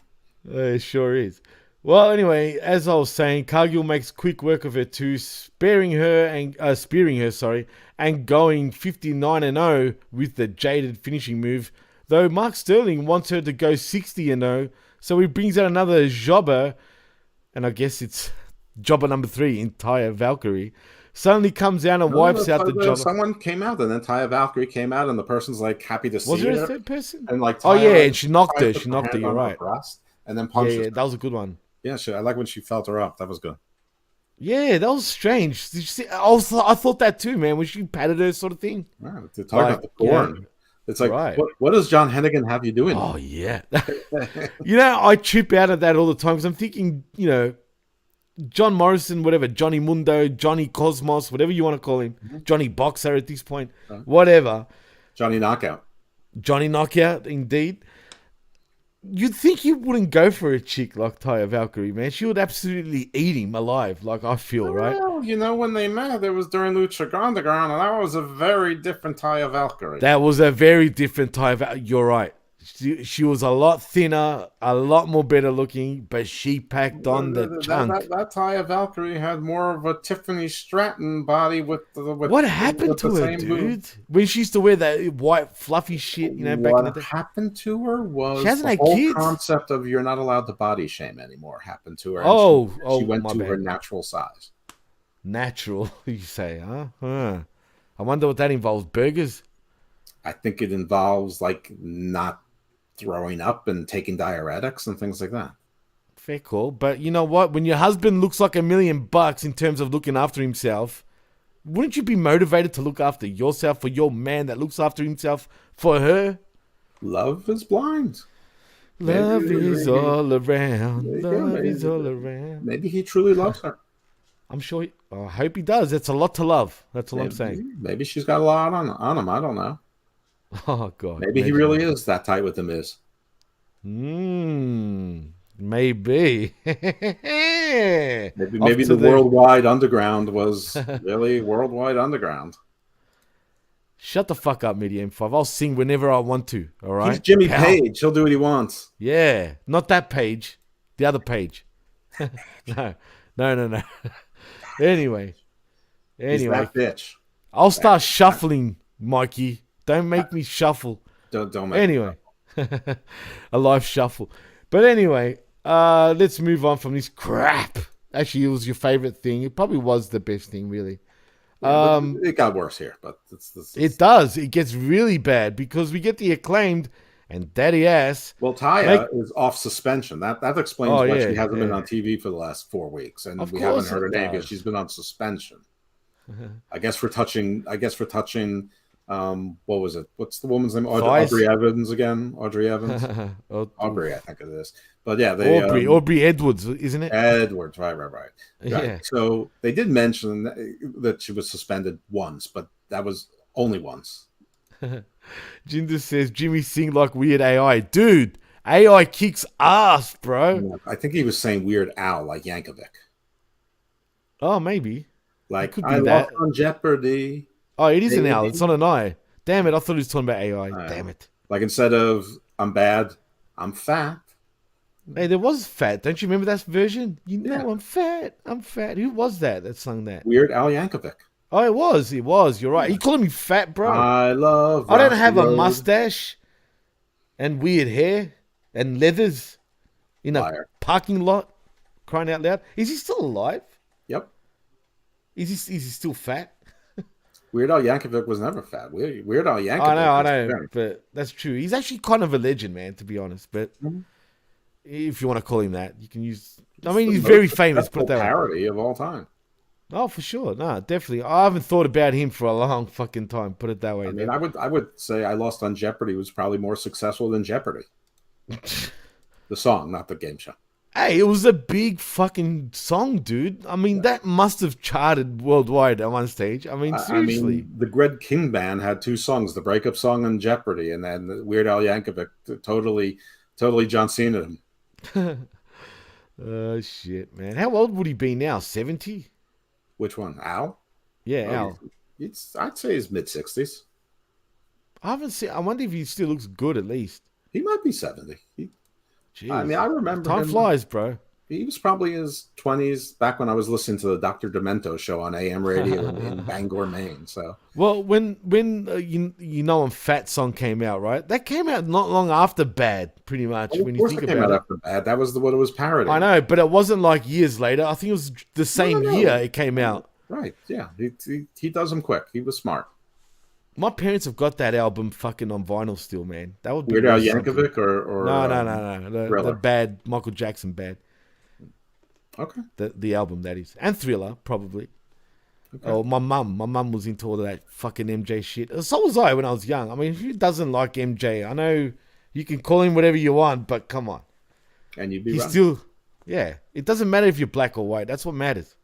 It sure is. Well, anyway, as I was saying, Cargill makes quick work of her too, spearing her, and going 59-0 with the Jaded finishing move. Though Mark Sterling wants her to go 60-0, so he brings out another jobber, and I guess it's jobber number 3, Taya Valkyrie. Suddenly comes out and wipes out the jobber. Someone came out, and then Taya Valkyrie came out, and the person's like happy to see her. Was there a third person? And and she knocked her. You're right. And then punched her. Yeah, that was a good one. Yeah, I like when she felt her up. That was good. Yeah, that was strange. Did you see? I thought that too, man. When she patted her, sort of thing. Right, to talk about the porn. Yeah. It's like, what does John Hennigan have you doing? Oh yeah. I trip out at that all the time because I'm thinking, John Morrison, whatever, Johnny Mundo, Johnny Cosmos, whatever you want to call him, Johnny Boxer at this point, whatever. Johnny Knockout, indeed. You'd think he wouldn't go for a chick like Taya Valkyrie, man. She would absolutely eat him alive, like I feel, right? Well, when they met, it was during Lucha Underground, and that was a very different Taya Valkyrie. That was a very different Taya Valkyrie. You're right. She was a lot thinner, a lot more better looking, but she packed on the chunk. That Taya Valkyrie had more of a Tiffany Stratton body with what happened to her, dude? When she used to wear that white fluffy shit, back in the day. What happened to her was she hasn't the had whole kids. Concept of you're not allowed to body shame anymore happened to her. She went to her natural size. Natural, you say, huh? I wonder what that involves. Burgers? I think it involves not throwing up and taking diuretics and things like that. Fair call. But you know what? When your husband looks like $1 million in terms of looking after himself, wouldn't you be motivated to look after yourself for your man that looks after himself for her? Love is blind. Love is all around. Love is all around. Maybe he truly loves her. I'm sure. I hope he does. That's a lot to love. That's all I'm saying. Maybe she's got a lot on him. I don't know. Oh God! Maybe he really is that tight with the Miz. Maybe. maybe the Worldwide Underground was really Worldwide Underground. Shut the fuck up, Medium 5. I'll sing whenever I want to. All right. He's Jimmy Page. He'll do what he wants. Yeah, not that Page. The other page. No. Anyway. He's that bitch. I'll start shuffling, Mikey. Don't make me shuffle. Don't make Anyway. A live shuffle. But anyway, let's move on from this crap. Actually, it was your favorite thing. It probably was the best thing, really. It got worse here, but it does. It gets really bad because we get the Acclaimed and Daddy Ass. Well, Taya is off suspension. That explains why she hasn't been on TV for the last 4 weeks, and we haven't heard her name because she's been on suspension. I guess for touching. What was it? What's the woman's name? Audrey Evans again. Audrey Evans. Aubrey, I think it is. But yeah, Aubrey Edwards, isn't it? Edwards, right. Yeah. So they did mention that she was suspended once, but that was only once. Jinder says Jimmy sing like Weird AI, dude. AI kicks ass, bro. I think he was saying Weird Al, like Yankovic. Oh, maybe. Like could be I that. lost on Jeopardy. Oh, it is an L. It's not an I. Damn it! I thought he was talking about AI. Damn it! Like instead of I'm bad, I'm fat. Hey, there was fat. Don't you remember that version? I'm fat. I'm fat. Who was that sung that? Weird Al Yankovic. Oh, it was. It was. You're right. He calling me fat, bro. I don't have a mustache and weird hair and leathers in a parking lot. Crying out loud. Is he still alive? Yep. Is he still fat? Weird Al Yankovic was never fat. Weird Al Yankovic. I know, but that's true. He's actually kind of a legend, man, to be honest. But if you want to call him that, you can use. I mean, he's very famous. Put that parody of all time. Oh, for sure. No, definitely. I haven't thought about him for a long fucking time. Put it that way. I mean, I would say I Lost on Jeopardy was probably more successful than Jeopardy. The song, not the game show. Hey, it was a big fucking song, dude. I mean, that must have charted worldwide at one stage. I mean, seriously. The Greg King Band had 2 songs, the breakup song and Jeopardy, and then the Weird Al Yankovic totally John Cena him. Oh, shit, man. How old would he be now? 70? Which one? Al? Yeah, Al. I'd say his mid-60s. I haven't seen. I wonder if he still looks good at least. He might be 70. Jeez. I mean, I remember time flies, bro. He was probably in his 20s back when I was listening to the Dr. Demento show on AM radio in Bangor, Maine. So, well, when you know when Fat song came out, right? That came out not long after Bad, pretty much. Well, when you think about it, after Bad, that was what it was parodying. I know, but it wasn't like years later. I think it was the same year it came out. Right? Yeah, he does them quick. He was smart. My parents have got that album fucking on vinyl still, man. That would be Weird Al Yankovic or no. The Bad Michael Jackson Bad. Okay. The album, that is. And Thriller, probably. Okay. Oh, my mum was into all of that fucking MJ shit. So was I when I was young. I mean, who doesn't like MJ? I know you can call him whatever you want, but come on. And you'd be He's right. still, yeah. It doesn't matter if you're black or white. That's what matters.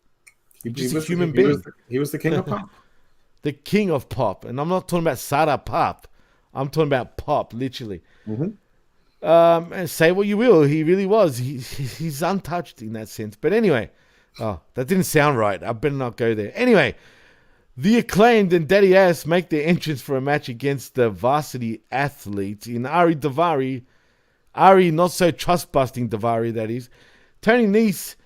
He's just a human being. He was the king of pop. The king of pop. And I'm not talking about Sada Pop. I'm talking about pop, literally. Mm-hmm. And say what you will, he really was. He's untouched in that sense. But anyway, that didn't sound right. I better not go there. Anyway, the Acclaimed and Daddy Ass make their entrance for a match against the Varsity Athletes in Ari Daivari. Ari, not so trust-busting Daivari, that is. Tony Nese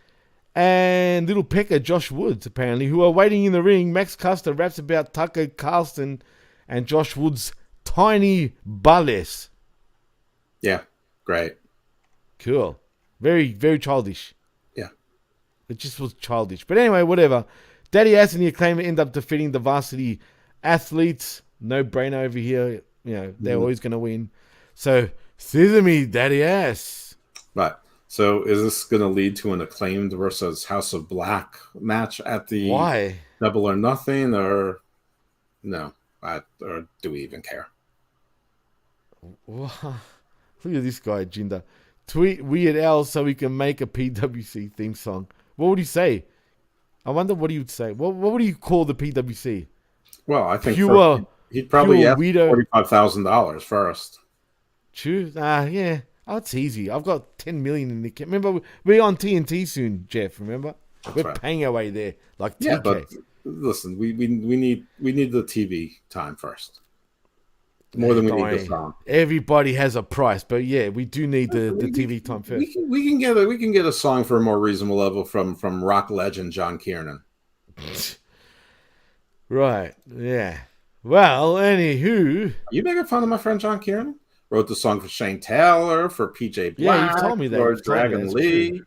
and Little Pecker, Josh Woods, apparently, who are waiting in the ring. Max Custer raps about Tucker Carlson and Josh Woods' tiny balles. Yeah, great. Cool. Very, very childish. Yeah. It just was childish. But anyway, whatever. Daddy Ass and the Acclaimed end up defeating the Varsity Athletes. No brainer over here. You know, they're always going to win. So, Sesame, Daddy Ass. Right. So, is this going to lead to an Acclaimed versus House of Black match at the Double or Nothing? Or no? Or do we even care? Wow. Look at this guy, Jinder. Tweet Weird Al so we can make a PWC theme song. What would he say? I wonder what he would say. What would he call the PWC? Well, I think he'd probably ask $45,000 first. True. Yeah. Oh, it's easy. I've got 10 million in the account. Remember, we're on TNT soon, Jeff. Remember, we're paying our way there, like TK. Yeah, but listen, we need the TV time first. More than we Don't need worry. the song. Everybody has a price, but yeah, we do need the TV time first. We can get a song for a more reasonable level from rock legend John Kiernan. Right, yeah. Well, anywho. Are you making fun of my friend John Kiernan? Wrote the song for Shane Taylor, for PJ Black, Yeah, you've told me that. for You've told me Dragon that's Lee. true.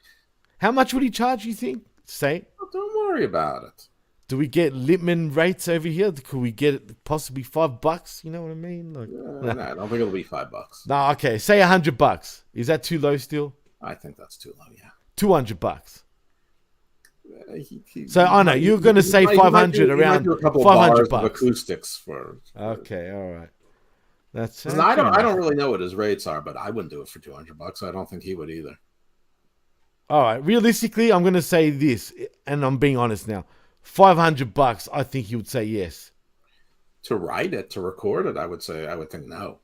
How much would he charge, you think? Say. Oh, don't worry about it. Do we get Lippman rates over here? Could we get possibly $5? You know what I mean? Like, No, I don't think it'll be $5. no, okay. Say $100. Is that too low still? I think that's too low. Yeah. $200. So I know you're going to say 500 around a couple 500 bars of bucks. acoustics for. Okay, all right. That's. Listen, I don't really know what his rates are, but I wouldn't do it for $200. I don't think he would either. All right. Realistically, I'm going to say this, and I'm being honest now. $500. I think he would say yes. To write it, to record it, I would think no.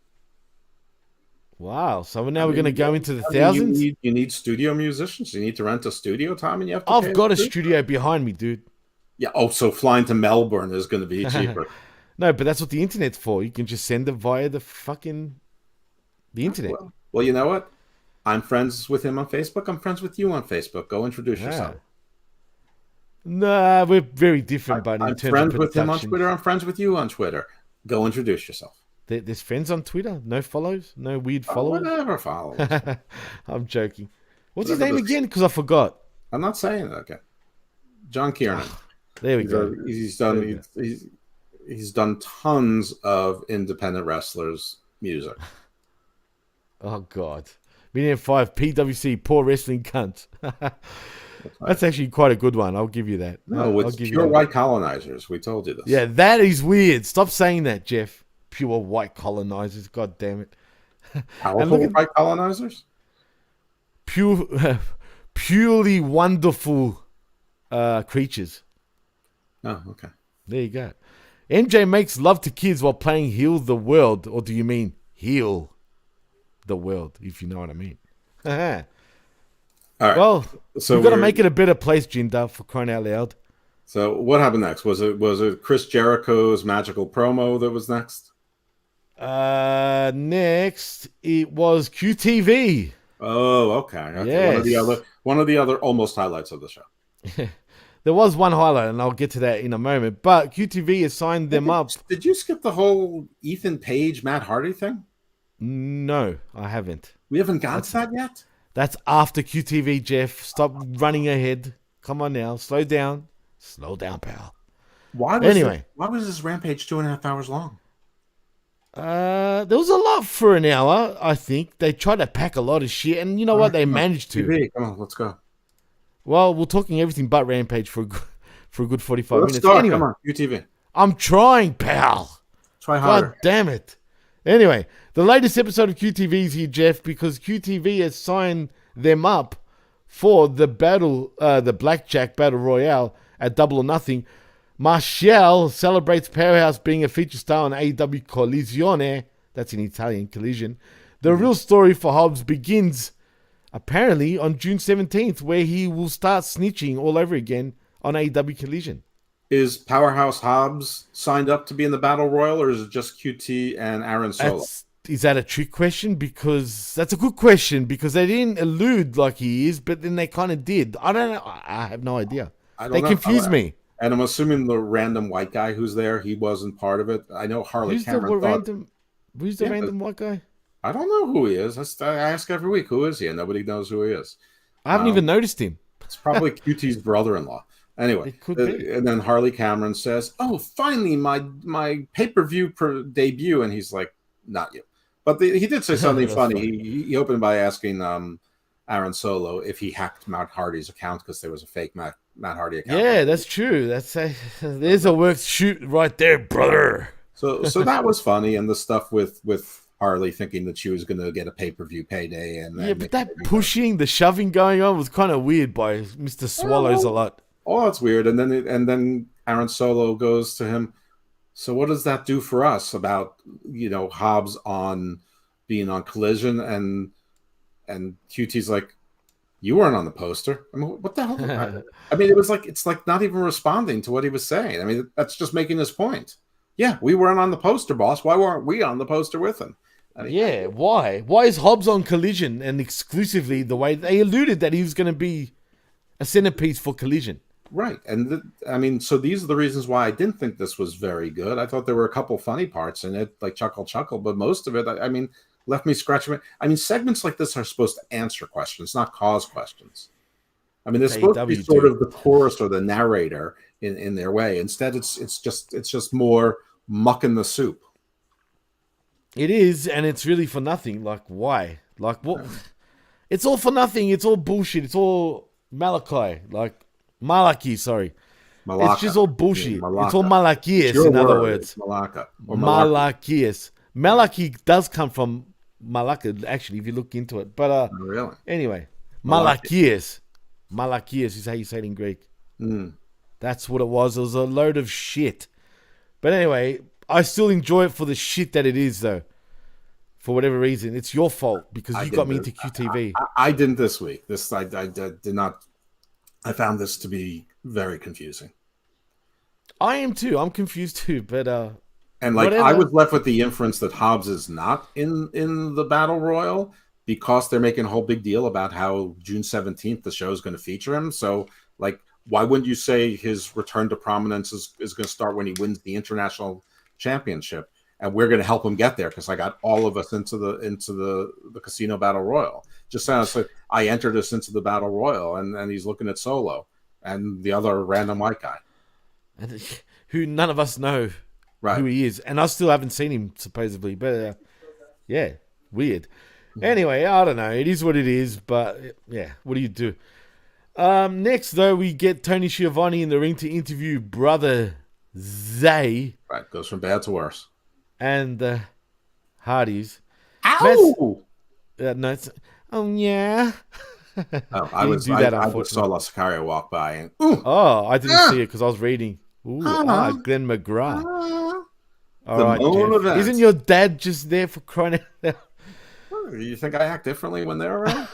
Wow. So now we're going to go into the thousands. You need studio musicians. You need to rent a studio time, and you have to. I've got a studio behind me, dude. Yeah. Oh, so flying to Melbourne is going to be cheaper. No, but that's what the internet's for. You can just send it via the internet. Well, you know what? I'm friends with him on Facebook. I'm friends with you on Facebook. Go introduce yourself. No, we're very different, buddy. I'm friends with him on Twitter. I'm friends with you on Twitter. Go introduce yourself. There's friends on Twitter? No follows? No weird followers? Whatever follows. I'm joking. What's his name again? Because I forgot. I'm not saying it. Okay. John Kiernan. There we go. He's done tons of independent wrestlers' music. Oh, God. Million 5 PWC, poor wrestling cunt. That's actually quite a good one. I'll give you that. No, it's pure white colonizers. We told you this. Yeah, that is weird. Stop saying that, Jeff. Pure white colonizers. God damn it. Powerful white colonizers? Purely wonderful creatures. Oh, okay. There you go. MJ makes love to kids while playing Heal the World. Or do you mean heal the world, if you know what I mean? All right. Well, so we've got to make it a better place, Jinder, for crying out loud. So what happened next? Was it Chris Jericho's magical promo that was next? Next, it was QTV. Oh, okay. Yes. One of the other almost highlights of the show. There was one highlight, and I'll get to that in a moment. But QTV has signed them up. Did you skip the whole Ethan Page, Matt Hardy thing? No, I haven't. We haven't got to that yet? That's after QTV, Jeff. Stop running ahead. Come on now. Slow down. Slow down, pal. Why was this Rampage 2.5 hours long? There was a lot for an hour, I think. They tried to pack a lot of shit, and you know what? They managed to. TV. Come on, let's go. Well, we're talking everything but Rampage for a good 45 minutes. Start. Anyway, Come on, UTV. I'm trying, pal. Try harder. God damn it. Anyway, the latest episode of QTV is here, Jeff, because QTV has signed them up for the Blackjack Battle Royale at Double or Nothing. Martial celebrates Powerhouse being a feature star on AEW Collisione. That's in Italian, Collision. The real story for Hobbs begins apparently on June 17th, where he will start snitching all over again on AEW Collision. Is Powerhouse Hobbs signed up to be in the Battle Royal, or is it just QT and Aaron Solo? Is that a trick question? Because that's a good question, because they didn't allude like he is, but then they kind of did. I don't know. I have no idea. They confused me. And I'm assuming the random white guy who's there, he wasn't part of it. I know Harley Cameron Who's the random white guy? I don't know who he is. I ask every week, who is he? And nobody knows who he is. I haven't even noticed him. It's probably QT's brother-in-law. Anyway, it could be. And then Harley Cameron says, "Oh, finally, my pay-per-view debut," and he's like, "Not you." But he did say something funny. He opened by asking Aaron Solo if he hacked Matt Hardy's account because there was a fake Matt Hardy account. Yeah, that's true. There's a work shoot right there, brother. So that was funny, and the stuff with Harley thinking that she was going to get a pay-per-view payday, and but that pushing, the shoving going on was kind of weird by Mr. Swallows a lot. Oh, that's weird. And then Aaron Solo goes to him. So what does that do for us about Hobbs being on Collision, and QT's like, you weren't on the poster. I mean, what the hell? I mean, it's like not even responding to what he was saying. I mean, that's just making his point. Yeah, we weren't on the poster, boss. Why weren't we on the poster with him? I mean, Yeah, why? Why is Hobbs on Collision and exclusively the way they alluded that he was going to be a centerpiece for Collision? right. And I mean, so these are the reasons why I didn't think this was very good. I thought there were a couple funny parts in it, like chuckle, but most of it, I mean, left me scratching. I mean, segments like this are supposed to answer questions, not cause questions. I mean, they're supposed to be sort of the chorus or the narrator in their way. Instead, it's just more muck in the soup. It is, and it's really for nothing. Like, why? Like, what? It's all for nothing. It's all bullshit. It's all Malaki, sorry. Malacca. It's just all bullshit. Yeah, it's all Malakias, in other words. Malacca. Malakias. Malaki does come from Malacca, actually, if you look into it. But really? Anyway, Malakias. Malakias is how you say it in Greek. Mm. That's what it was. It was a load of shit. But anyway, I still enjoy it for the shit that it is, though. For whatever reason, it's your fault because you got me into QTV. I didn't this week. I did not. I found this to be very confusing. I am too. I'm confused too. But and like whatever. I was left with the inference that Hobbs is not in the battle royal because they're making a whole big deal about how June 17th the show is going to feature him. So like, why wouldn't you say his return to prominence is going to start when he wins the international championship? And we're going to help him get there because I got all of us into the casino battle royal. Just sounds like I entered us into the battle royal, and he's looking at Solo and the other random white guy, who none of us know who he is, and I still haven't seen him supposedly. But yeah, weird. Anyway, I don't know. It is what it is. But yeah, what do you do? Next, though, we get Tony Schiavone in the ring to interview brother Zay. Right, goes from bad to worse. And the Hardys. Ow! No, it's yeah. Oh, I just saw La Sicaria walk by and I didn't see it because I was reading. Ooh, Glenn McGrath. All right, Jeff. Isn't your dad just there for crying out? You think I act differently when they're around?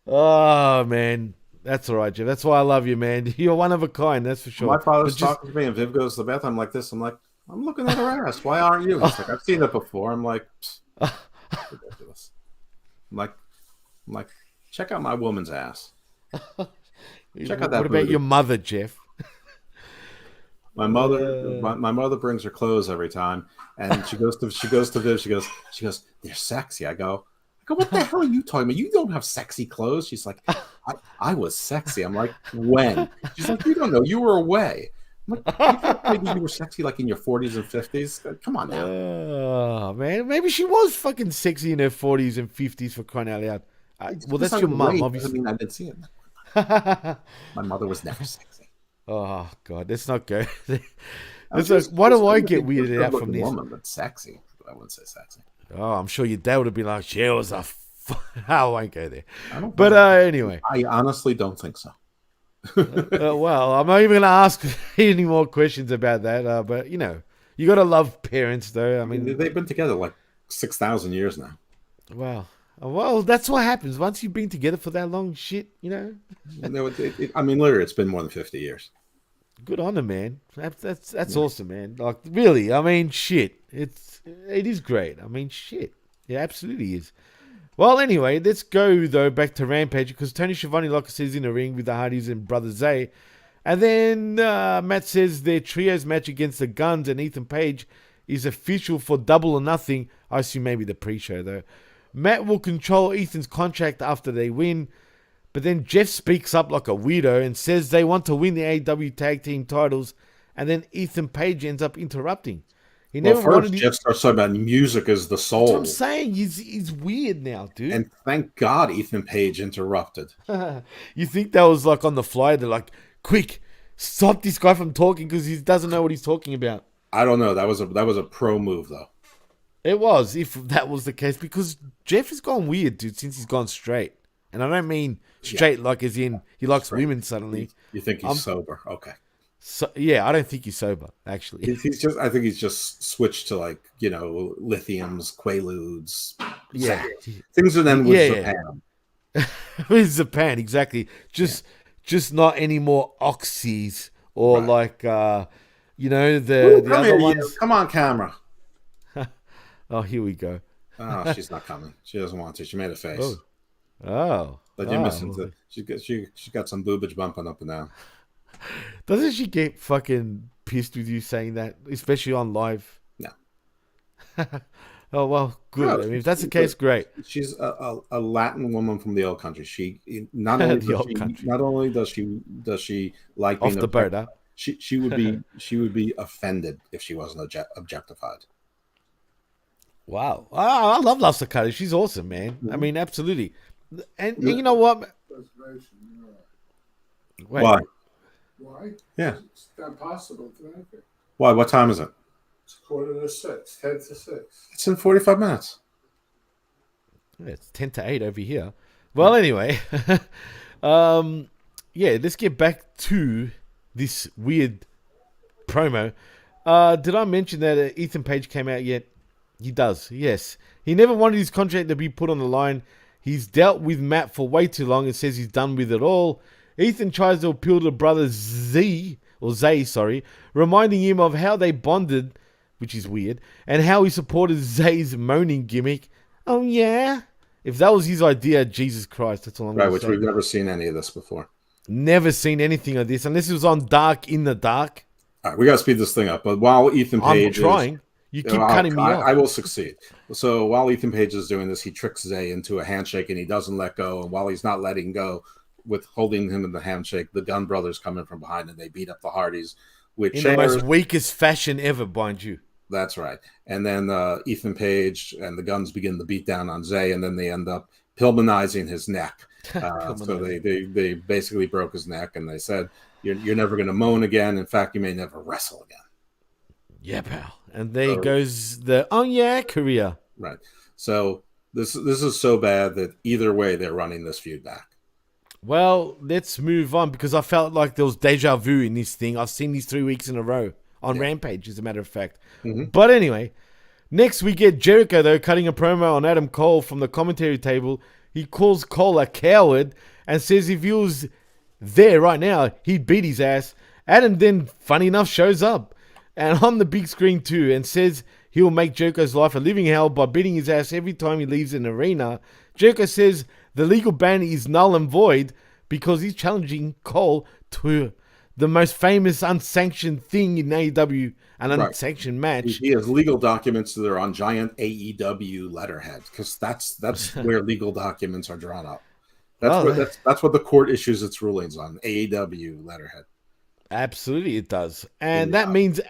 Oh man. That's all right, Jeff. That's why I love you, man. You're one of a kind, that's for sure. My father's talking to me, and Viv goes to the bathroom like this. I'm like, I'm looking at her ass. Why aren't you? He's like, I've seen it before. I'm like, ridiculous. I'm like, check out my woman's ass. Check out that. What about your mother, Jeff? My mother brings her clothes every time, and she goes to Viv. She goes, they're sexy. I go, what the hell are you talking about? You don't have sexy clothes. She's like, I was sexy. I'm like, when? She's like, you don't know. You were away. I'm like, maybe you were sexy like in your 40s and 50s. Come on now. Oh, man. Maybe she was fucking sexy in her 40s and 50s for crying out loud. Well, that's your mum, obviously. I mean, I didn't see it. My mother was never sexy. Oh, God. Let's not go. Why do I get weirded out from this? Woman, but sexy. I wouldn't say sexy. Oh, I'm sure your dad would have been like, she was a I won't go there. But anyway. I honestly don't think so. Well, I'm not even going to ask any more questions about that. But, you know, you got to love parents, though. I mean, they've been together like 6,000 years now. Wow. Well, that's what happens. Once you've been together for that long, shit, you know. I mean, literally, it's been more than 50 years. Good on them, man. That's awesome, man. Like, really, I mean, shit. It is great. I mean, shit. It absolutely is. Well, anyway, let's go, though, back to Rampage, because Tony Schiavone, like I said, is in the ring with the Hardys and Brother Zay. And then Matt says their trios match against the Guns and Ethan Page is official for Double or Nothing. I assume maybe the pre-show, though. Matt will control Ethan's contract after they win. But then Jeff speaks up like a weirdo and says they want to win the AEW Tag Team titles. And then Ethan Page ends up interrupting. Jeff starts talking about music as the soul. That's what I'm saying. He's weird now, dude. And thank God Ethan Page interrupted. You think that was like on the fly? They're like, quick, stop this guy from talking because he doesn't know what he's talking about. I don't know. That was a pro move, though. It was, if that was the case, because Jeff has gone weird, dude, since he's gone straight. And I don't mean straight like as in he likes women suddenly. You think he's sober? Okay. So, yeah, I don't think he's sober, actually. I think he's just switched to, like, you know, lithiums, quaaludes. Yeah. Things with them with Zapan. With Zapan, exactly. Just not any more oxys or like You know, the Come other here, ones. you. Come on, camera. Oh, here we go. Oh, she's not coming. She doesn't want to. She made a face. Oh. But you're missing to. She's got some boobage bumping up and down. Doesn't she get fucking pissed with you saying that, especially on live? No. Oh, well, good. No, I mean, if that's the case, great. She's a Latin woman from the old country. She not only does she like Off being the boat, huh? she would be offended if she wasn't objectified. Wow. Oh, I love Love Sakata. She's awesome, man. I mean, absolutely. And you know what? Wait. Why? Why? Yeah. It's not possible to make it. Why? What time is it? It's 5:45, 10 to 6. It's in 45 minutes. Yeah, it's 10 to 8 over here. Well, anyway. Yeah, let's get back to this weird promo. Did I mention that Ethan Page came out yet? He does, yes. He never wanted his contract to be put on the line. He's dealt with Matt for way too long and says he's done with it all. Ethan tries to appeal to brother Zay, reminding him of how they bonded, which is weird, and how he supported Zay's moaning gimmick. Oh, yeah? If that was his idea, Jesus Christ, that's all I'm going to say. Right, which we've never seen any of this before. Never seen anything of this, unless it was on Dark in the Dark. All right, we got to speed this thing up. But while Ethan Page I'm trying. You keep cutting me off. I will succeed. So while Ethan Page is doing this, he tricks Zay into a handshake and he doesn't let go. And while he's not letting go, with holding him in the handshake, the Gunn brothers come in from behind and they beat up the Hardys with in chairs. The most weakest fashion ever, mind you. That's right. And then Ethan Page and the Guns begin the beat down on Zay, and then they end up Pillmanizing his neck. So they basically broke his neck, and they said, you're never going to moan again. In fact, you may never wrestle again. Yeah, pal. And there goes the career. Right. So this is so bad that either way they're running this feud back. Well, let's move on because I felt like there was deja vu in this thing. I've seen these 3 weeks in a row on Rampage, as a matter of fact. Mm-hmm. But anyway, next we get Jericho, though, cutting a promo on Adam Cole from the commentary table. He calls Cole a coward and says if he was there right now, he'd beat his ass. Adam then, funny enough, shows up and on the big screen too and says he'll make Jericho's life a living hell by beating his ass every time he leaves an arena. Jericho says the legal ban is null and void because he's challenging Cole to the most famous unsanctioned thing in AEW, an unsanctioned match. He has legal documents that are on giant AEW letterhead because that's where legal documents are drawn up. That's what the court issues its rulings on, AEW letterhead. Absolutely, it does. And that means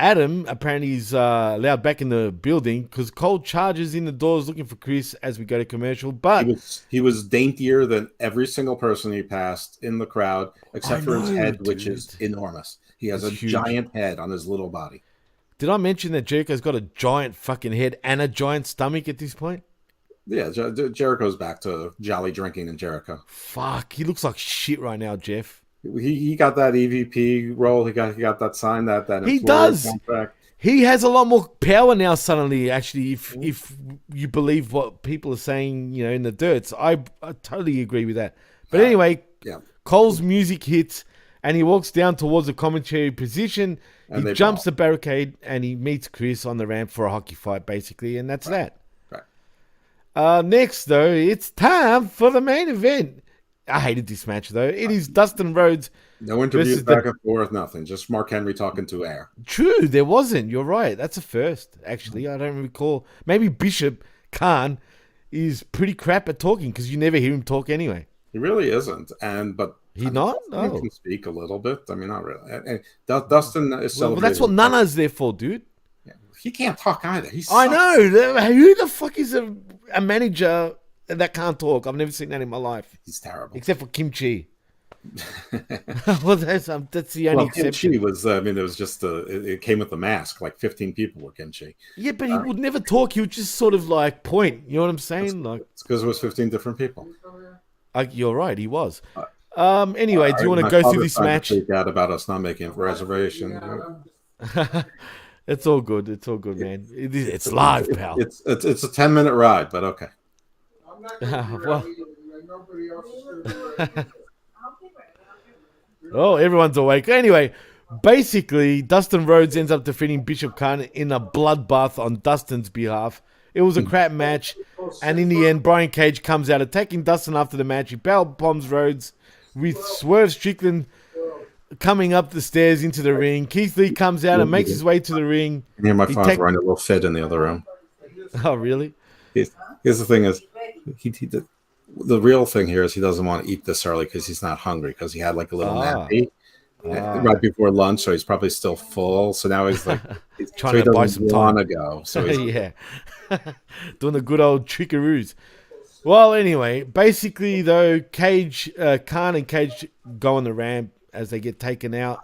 Adam apparently is allowed back in the building because Cole charges in the doors looking for Chris as we go to commercial. But he was daintier than every single person he passed in the crowd, except for his head, which is enormous. He has a giant head on his little body. Did I mention that Jericho's got a giant fucking head and a giant stomach at this point? Yeah, Jericho's back to jolly drinking in Jericho. Fuck, he looks like shit right now, Jeff. He got that EVP role. He got that sign that he does. Contract. He has a lot more power now. Suddenly, actually, if you believe what people are saying, you know, in the dirt, I totally agree with that. But anyway, Cole's music hits and he walks down towards the commentary position. And he jumps the barricade and he meets Chris on the ramp for a hockey fight, basically, and that's that. Right. Next, though, it's time for the main event. I hated this match, though. It is Dustin Rhodes. No interviews back and forth, nothing. Just Mark Henry talking to air. True, there wasn't. You're right. That's a first, actually. I don't recall. Maybe Bishop Khan is pretty crap at talking because you never hear him talk anyway. He really isn't. But he not? No. He can speak a little bit. I mean, not really. And Dustin is celebrating. Well, that's what Nana's there for, dude. Yeah. He can't talk either. I know. Who the fuck is a manager that can't talk? I've never seen that in my life. He's terrible. Except for Kimchi. Well, that's the only exception. Kimchi was, it was just, it came with the mask. Like 15 people were Kimchi. Yeah, but he would never talk. He would just sort of like point. You know what I'm saying? It's because it was 15 different people. You're right. He was. Anyway, do you want to go through this match? Freak out about us not making a reservation. It's all good. It's all good, man. It's live, pal. It's a 10-minute ride, but okay. Oh, everyone's awake. Anyway, Basically, Dustin Rhodes ends up defeating Bishop Khan in a bloodbath on Dustin's behalf. It was a crap match, and in the end, Brian Cage comes out attacking Dustin after the match. He power bombs Rhodes with Swerve Strickland coming up the stairs into the ring. Keith Lee comes out and makes his way to the ring. I hear my father running a little fit in the other room. Oh, really? Here's the thing is, the real thing here is he doesn't want to eat this early because he's not hungry because he had like a little nappy right before lunch, so he's probably still full. So now he's like trying to buy some time to go. So he's, yeah, doing the good old trickaroos. Well, anyway, basically though, Khan and Cage go on the ramp as they get taken out,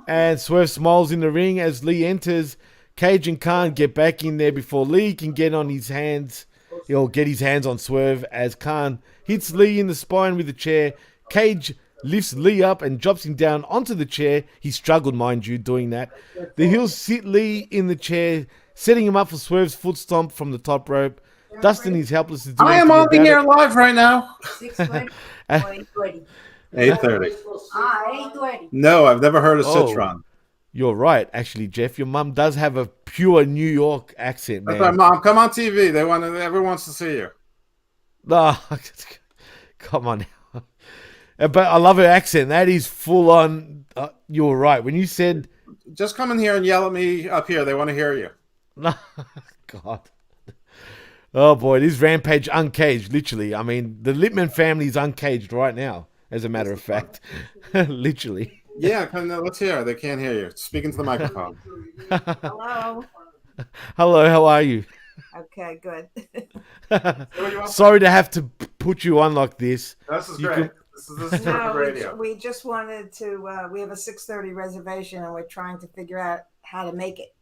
and Swerve smiles in the ring as Lee enters. Cage and Khan get back in there before Lee can get on his hands. He'll get his hands on Swerve as Khan hits Lee in the spine with a chair. Cage lifts Lee up and drops him down onto the chair. He struggled, mind you, doing that. The heels sit Lee in the chair, setting him up for Swerve's foot stomp from the top rope. Dustin is helpless to do I am on the anything air about live right now. 6:20 or 8:20? 8:30. 8:20. No, I've never heard of Oh. Citron. You're right, actually, Jeff. Your mum does have a pure New York accent, man. That's right, Mom. Come on TV. Everyone wants to see you. No, come on now. But I love her accent. That is full on. You were right. When you said, Just come in here and yell at me up here. They want to hear you. no, God. Oh, boy. It is Rampage Uncaged, literally. I mean, the Lippman family is uncaged right now, as a matter of fact. Literally. Yeah, let's hear. They can't hear you. Speak into the microphone. Hello. Hello, how are you? Okay, good. Sorry to have to put you on like this. This is You great. can- This is perfect No, radio. we just wanted to. We have a 6:30 reservation, and we're trying to figure out how to make it.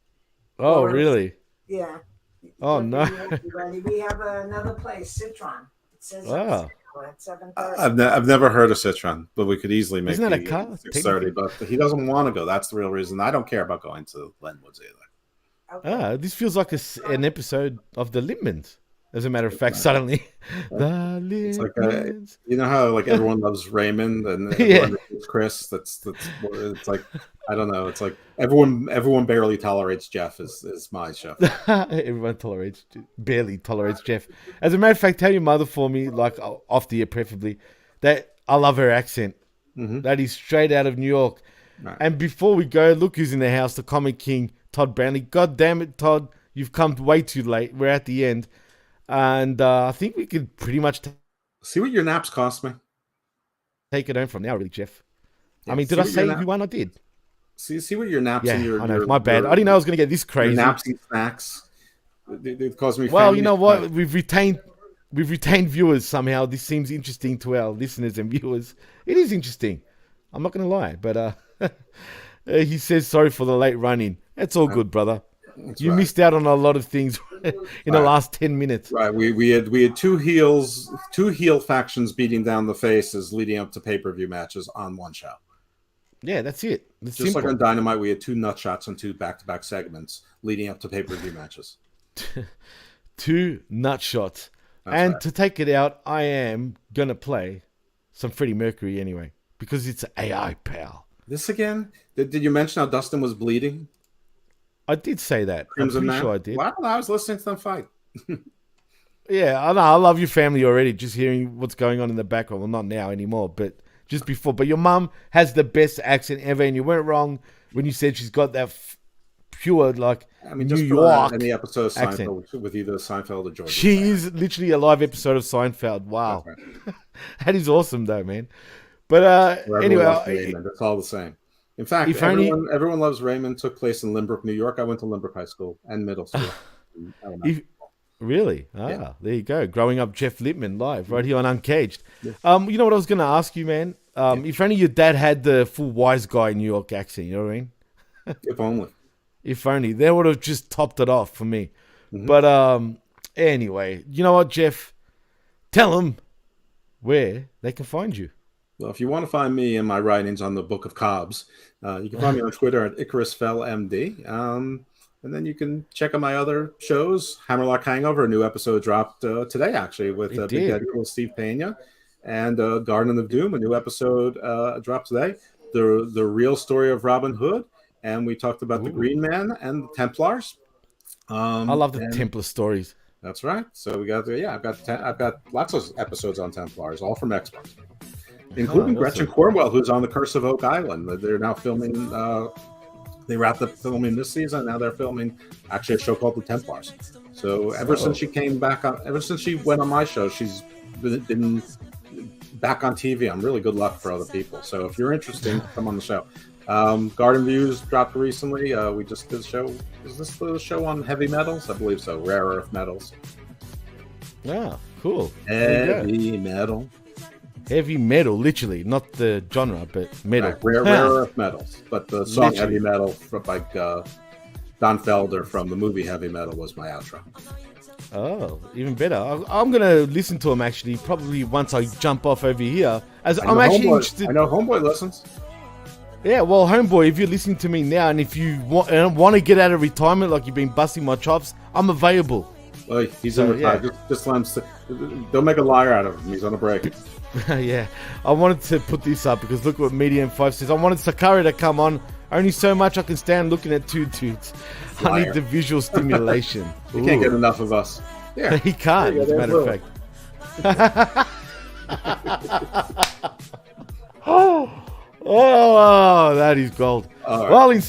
Oh, Or- really? Yeah. Oh, no. Everybody. We have another place, Citron. It says Wow. at 7:30. I've never heard of Citron, but we could easily make Isn't that a the car? 6:30. But he doesn't want to go. That's the real reason. I don't care about going to Glenwood's either. Okay. This feels like an episode of the Lippmans. As a matter of fact, suddenly. The It's like Lippmans. you know how like everyone loves Raymond and Yeah. everyone hates Chris. That's it's like I don't know. It's like everyone barely tolerates Jeff is my show. Everyone barely tolerates Jeff. As a matter of fact, tell your mother for me, like off the air preferably, that I love her accent. Mhm. That is straight out of New York. Right. And before we go, look who's in the house, the Comic King, Todd Brownlee. God damn it, Todd. You've come way too late. We're at the end. And I think we could pretty much See what your naps cost me. take it home from now, really, Jeff. Yeah, I mean, did see I what say your who won? I did. See what your naps Yeah, and your I know. your- My bad. your- I didn't know I was going to get this your crazy. naps and snacks. They caused me. Well, family you know what? fight. We've retained viewers somehow. This seems interesting to our listeners and viewers. It is interesting. I'm not going to lie, but he says sorry for the late run-in. It's all good, brother. That's You right. missed out on a lot of things in the last 10 minutes. Right, we had two heel factions beating down the faces leading up to pay-per-view matches on one show. Yeah, that's it. It's Just simple. like on Dynamite, we had two nut shots on two back-to-back segments leading up to pay-per-view matches. 2 nut shots. That's And right. to take it out, I am going to play some Freddie Mercury anyway, because it's AI, pal. This again? Did you mention how Dustin was bleeding? I did say that. Crimson I'm pretty Man? sure I did. Well, I don't know. I was listening to them fight. Yeah, I know. I love your family already. Just hearing what's going on in the background. Well, not now anymore, but just before. But your mum has the best accent ever, and you weren't wrong when you said she's got that pure, like, I mean, New just York any episode of accent. Seinfeld with either Seinfeld or George. She is literally a live episode of Seinfeld. Wow. That's right. That is awesome, though, man. But Where everyone anyway, loves Raymond. It's all the same. In fact, If only- everyone loves Raymond took place in Lynbrook, New York. I went to Lynbrook High School and middle school. Really? Yeah. There you go. Growing up Jeff Lippman live right here on Uncaged. You know what I was going to ask you, man? If only your dad had the full wise guy New York accent, you know what I mean? If only. If only. They would have just topped it off for me. Mm-hmm. But anyway, you know what, Jeff? Tell them where they can find you. Well, if you want to find me and my writings on the Book of Cobbs, you can find me on Twitter at IcarusFellMD. And then you can check out my other shows. Hammerlock Hangover, a new episode dropped today, actually, with It Big did. Daddy Cool Steve Pena. And Garden of Doom, a new episode dropped today. the real story of Robin Hood, and we talked about the Green Man and the Templars. I love the Templar stories. That's right. So we got I've got lots of episodes on Templars, all from Xbox, including Gretchen Cornwell, who's on the Curse of Oak Island. They're now filming. They wrapped up filming this season. Now they're filming actually a show called The Templars. So ever since she came back on, ever since she went on my show, she's been back on TV. I'm really good luck for other people. So if you're interested, come on the show. Garden Views dropped recently. We just did a show. Is this the show on heavy metals? I believe so. Rare earth metals. Yeah, cool. Heavy metal. Heavy metal, literally, not the genre, but metal. Right. Rare earth metals. But the song literally. Heavy Metal from Don Felder from the movie Heavy Metal was my outro. Oh, even better. I'm going to listen to him actually, probably once I jump off over here. As I'm actually interested. I know Homeboy listens. Yeah, well, Homeboy, if you're listening to me now and if you want to get out of retirement like you've been busting my chops, I'm available. Well, he's in retirement. Yeah. Just let him don't make a liar out of him. He's on a break. Yeah, I wanted to put this up because look what Medium 5 says. I wanted Sakari to come on. Only so much I can stand looking at two dudes. Liar. I need the visual stimulation. He can't get enough of us. Yeah, he can't, as a matter of fact. Oh, that is gold. Right.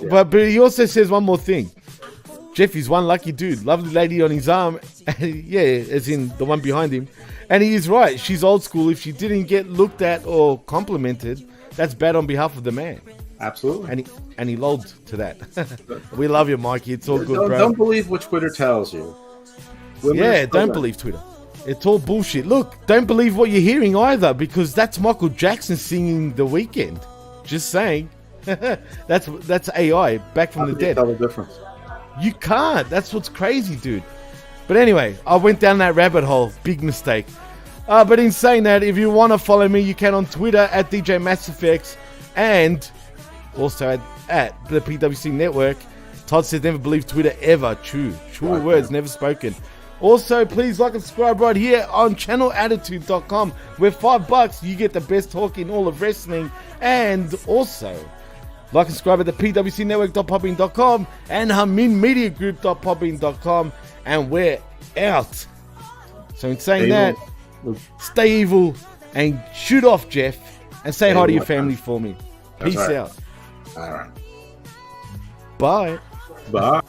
Well, but he also says one more thing. Jeff is one lucky dude. Lovely lady on his arm. Yeah, as in the one behind him. And he is right. She's old school. If she didn't get looked at or complimented, that's bad on behalf of the man. Absolutely. And he lolled to that. We love you, Mikey. It's all good, bro. Don't believe what Twitter tells you. Don't believe Twitter. It's all bullshit. Look, don't believe what you're hearing either, because that's Michael Jackson singing The Weeknd. Just saying. That's AI, back from the dead. Tell the difference. You can't. That's what's crazy, dude. But anyway, I went down that rabbit hole. Big mistake. But in saying that, if you want to follow me, you can on Twitter at DJ MassFX and also at the PWC Network. Todd says never believe Twitter ever. True words, never spoken. Also, please like and subscribe right here on channelattitude.com, where $5 you get the best talk in all of wrestling. And also, like and subscribe at the pwcnetwork.podbean.com and haminmediagroup.podbean.com. And we're out. So in saying that, stay evil and shoot off, Jeff. And say hi to your family for me. Peace out. All right. Bye. Bye.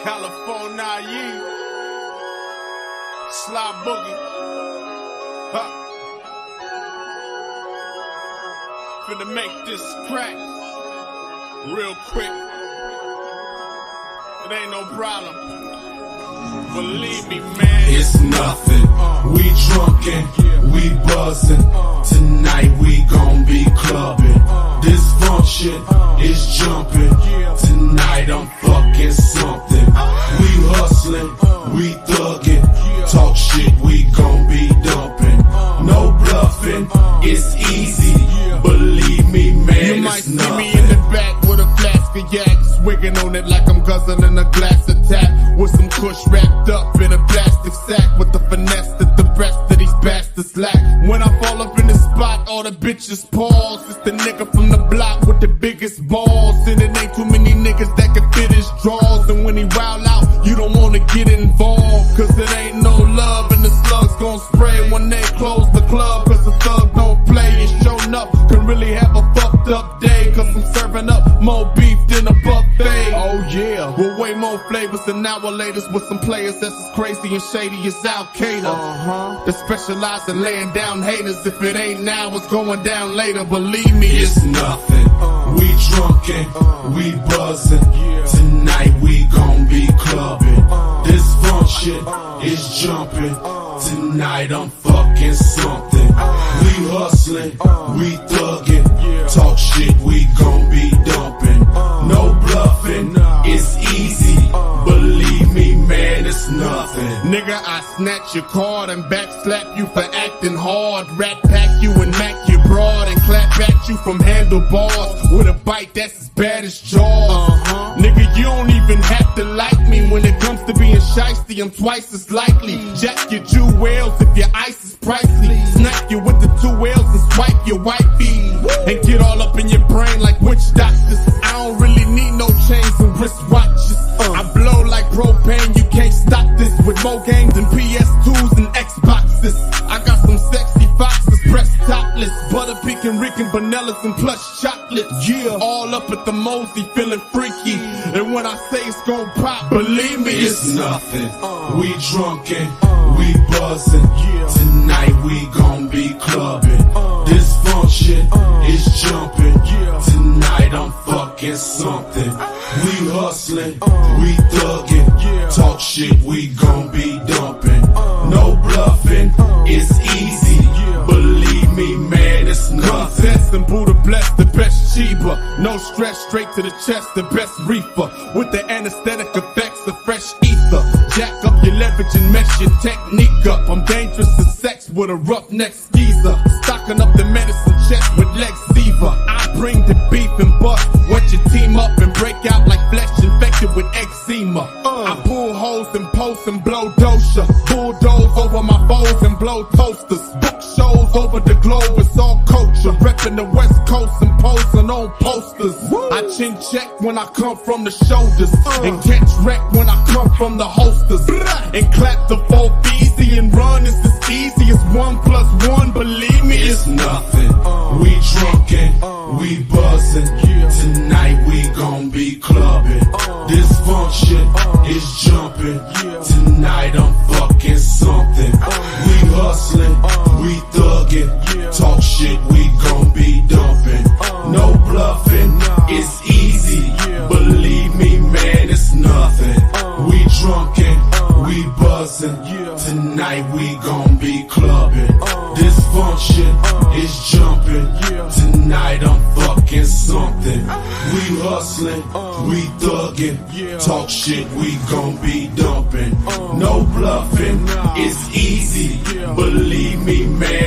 California, Sly Boogie, finna make this crack real quick. It ain't no problem. Believe me, man. It's nothing. We drunken, we buzzing. Tonight we gon' be clubbing. Dysfunction is jumping. Tonight I'm fucking something. We hustling, we thugging. Talk shit, we gon' be dumping. No bluffing, it's easy. Believe me, man. You might see me in the back with a flask of yak, swigging on it like I'm guzzling a glass of tap, with some kush wrapped up in a plastic sack, with the finesse that the rest of these bastards lack. When I fall up in the spot, all the bitches pause. It's the nigga from the block with the biggest balls, and it ain't too many niggas that can fit his draws. And when he wild out, you don't wanna get involved, cause it ain't no love, and the slugs gon' spray when they close the club, cause the thug don't play. And showing up can really have a fucked up day, cause I'm serving up more beef than a buffet. Oh yeah, With way more flavors than our latest, with some players that's as crazy and shady as Al-Qaeda. That specialize in laying down haters. If it ain't now, it's going down later. Believe me, it's nothing. We drunkin', we buzzin'. Tonight we gon' be clubbing. This funk shit is jumping. Tonight I'm fucking something. We hustlin', we thuggin'. Talk shit, we gon' be dumping. No bluffing, it's easy. Believe me, man, it's nothing. Nigga, I snatch your card and backslap you for acting hard. Rat pack you and mac your broad and clap at you from handlebars with a bite that's as bad as Jaws. Nigga, you don't even have to like me. When it comes to being shiesty, I'm twice as likely. Jack your jewels if your ice is pricey. Smack you with the 2 L's and swipe your wifey. And get all up in your brain like witch doctors. I don't really need no chains and wristwatches. I blow like propane, you can't stop this. With more games than PS2s and Xboxes. I got some sexy foxes pressed topless. Butter pecan, Rican, vanillas and plush chocolate. Yeah, all up at the mosey feeling freaky. And when I say it's gon' pop, believe me, it's nothing. We drunkin', we buzzin'. Tonight we gon' be clubbing. This funk shit is jumping. Tonight I'm fucking something. We hustlin', we thuggin'. Talk shit, we gon' be dumping. No bluffing, it's easy. Believe me, man, it's nothing. Contest and Buddha bless the best Sheba. No stress, straight to the chest, the best reefer. With the anesthetic effects of fresh ether. Jack up your leverage and mess your technique up. I'm dangerous as sex with a roughneck skeezer. Stocking up the medicine chest with Lexiva. I bring the beef and bust. Watch your team up and break out like flesh infected with eczema. I pull holes and post and blow dosha. Bulldoze over my foes and blow toasters. Book shows over the globe, it's all culture. Reppin' the West Coast and posing on posters. I chin check when I come from the shoulders. And catch wreck when I come from the holsters. And clap the 4 easy and run, it's as easy as 1 + 1. Believe me, it's nothing. We drunkin', we buzzin'. Tonight we gon' be clubbing. This funk shit is jumping. Tonight I'm fucking something. We hustlin', we thuggin'. Talk shit, we gon' be dumping. No bluffing, it's easy. Believe me, man, it's nothing. We drunkin', we buzzin'. Tonight we gon' be clubbing. This funk shit is jumping. Tonight I'm fucking something. We hustlin', we thuggin'. Talk shit, we gon' be dumping. No bluffing, it's easy. Believe me, man.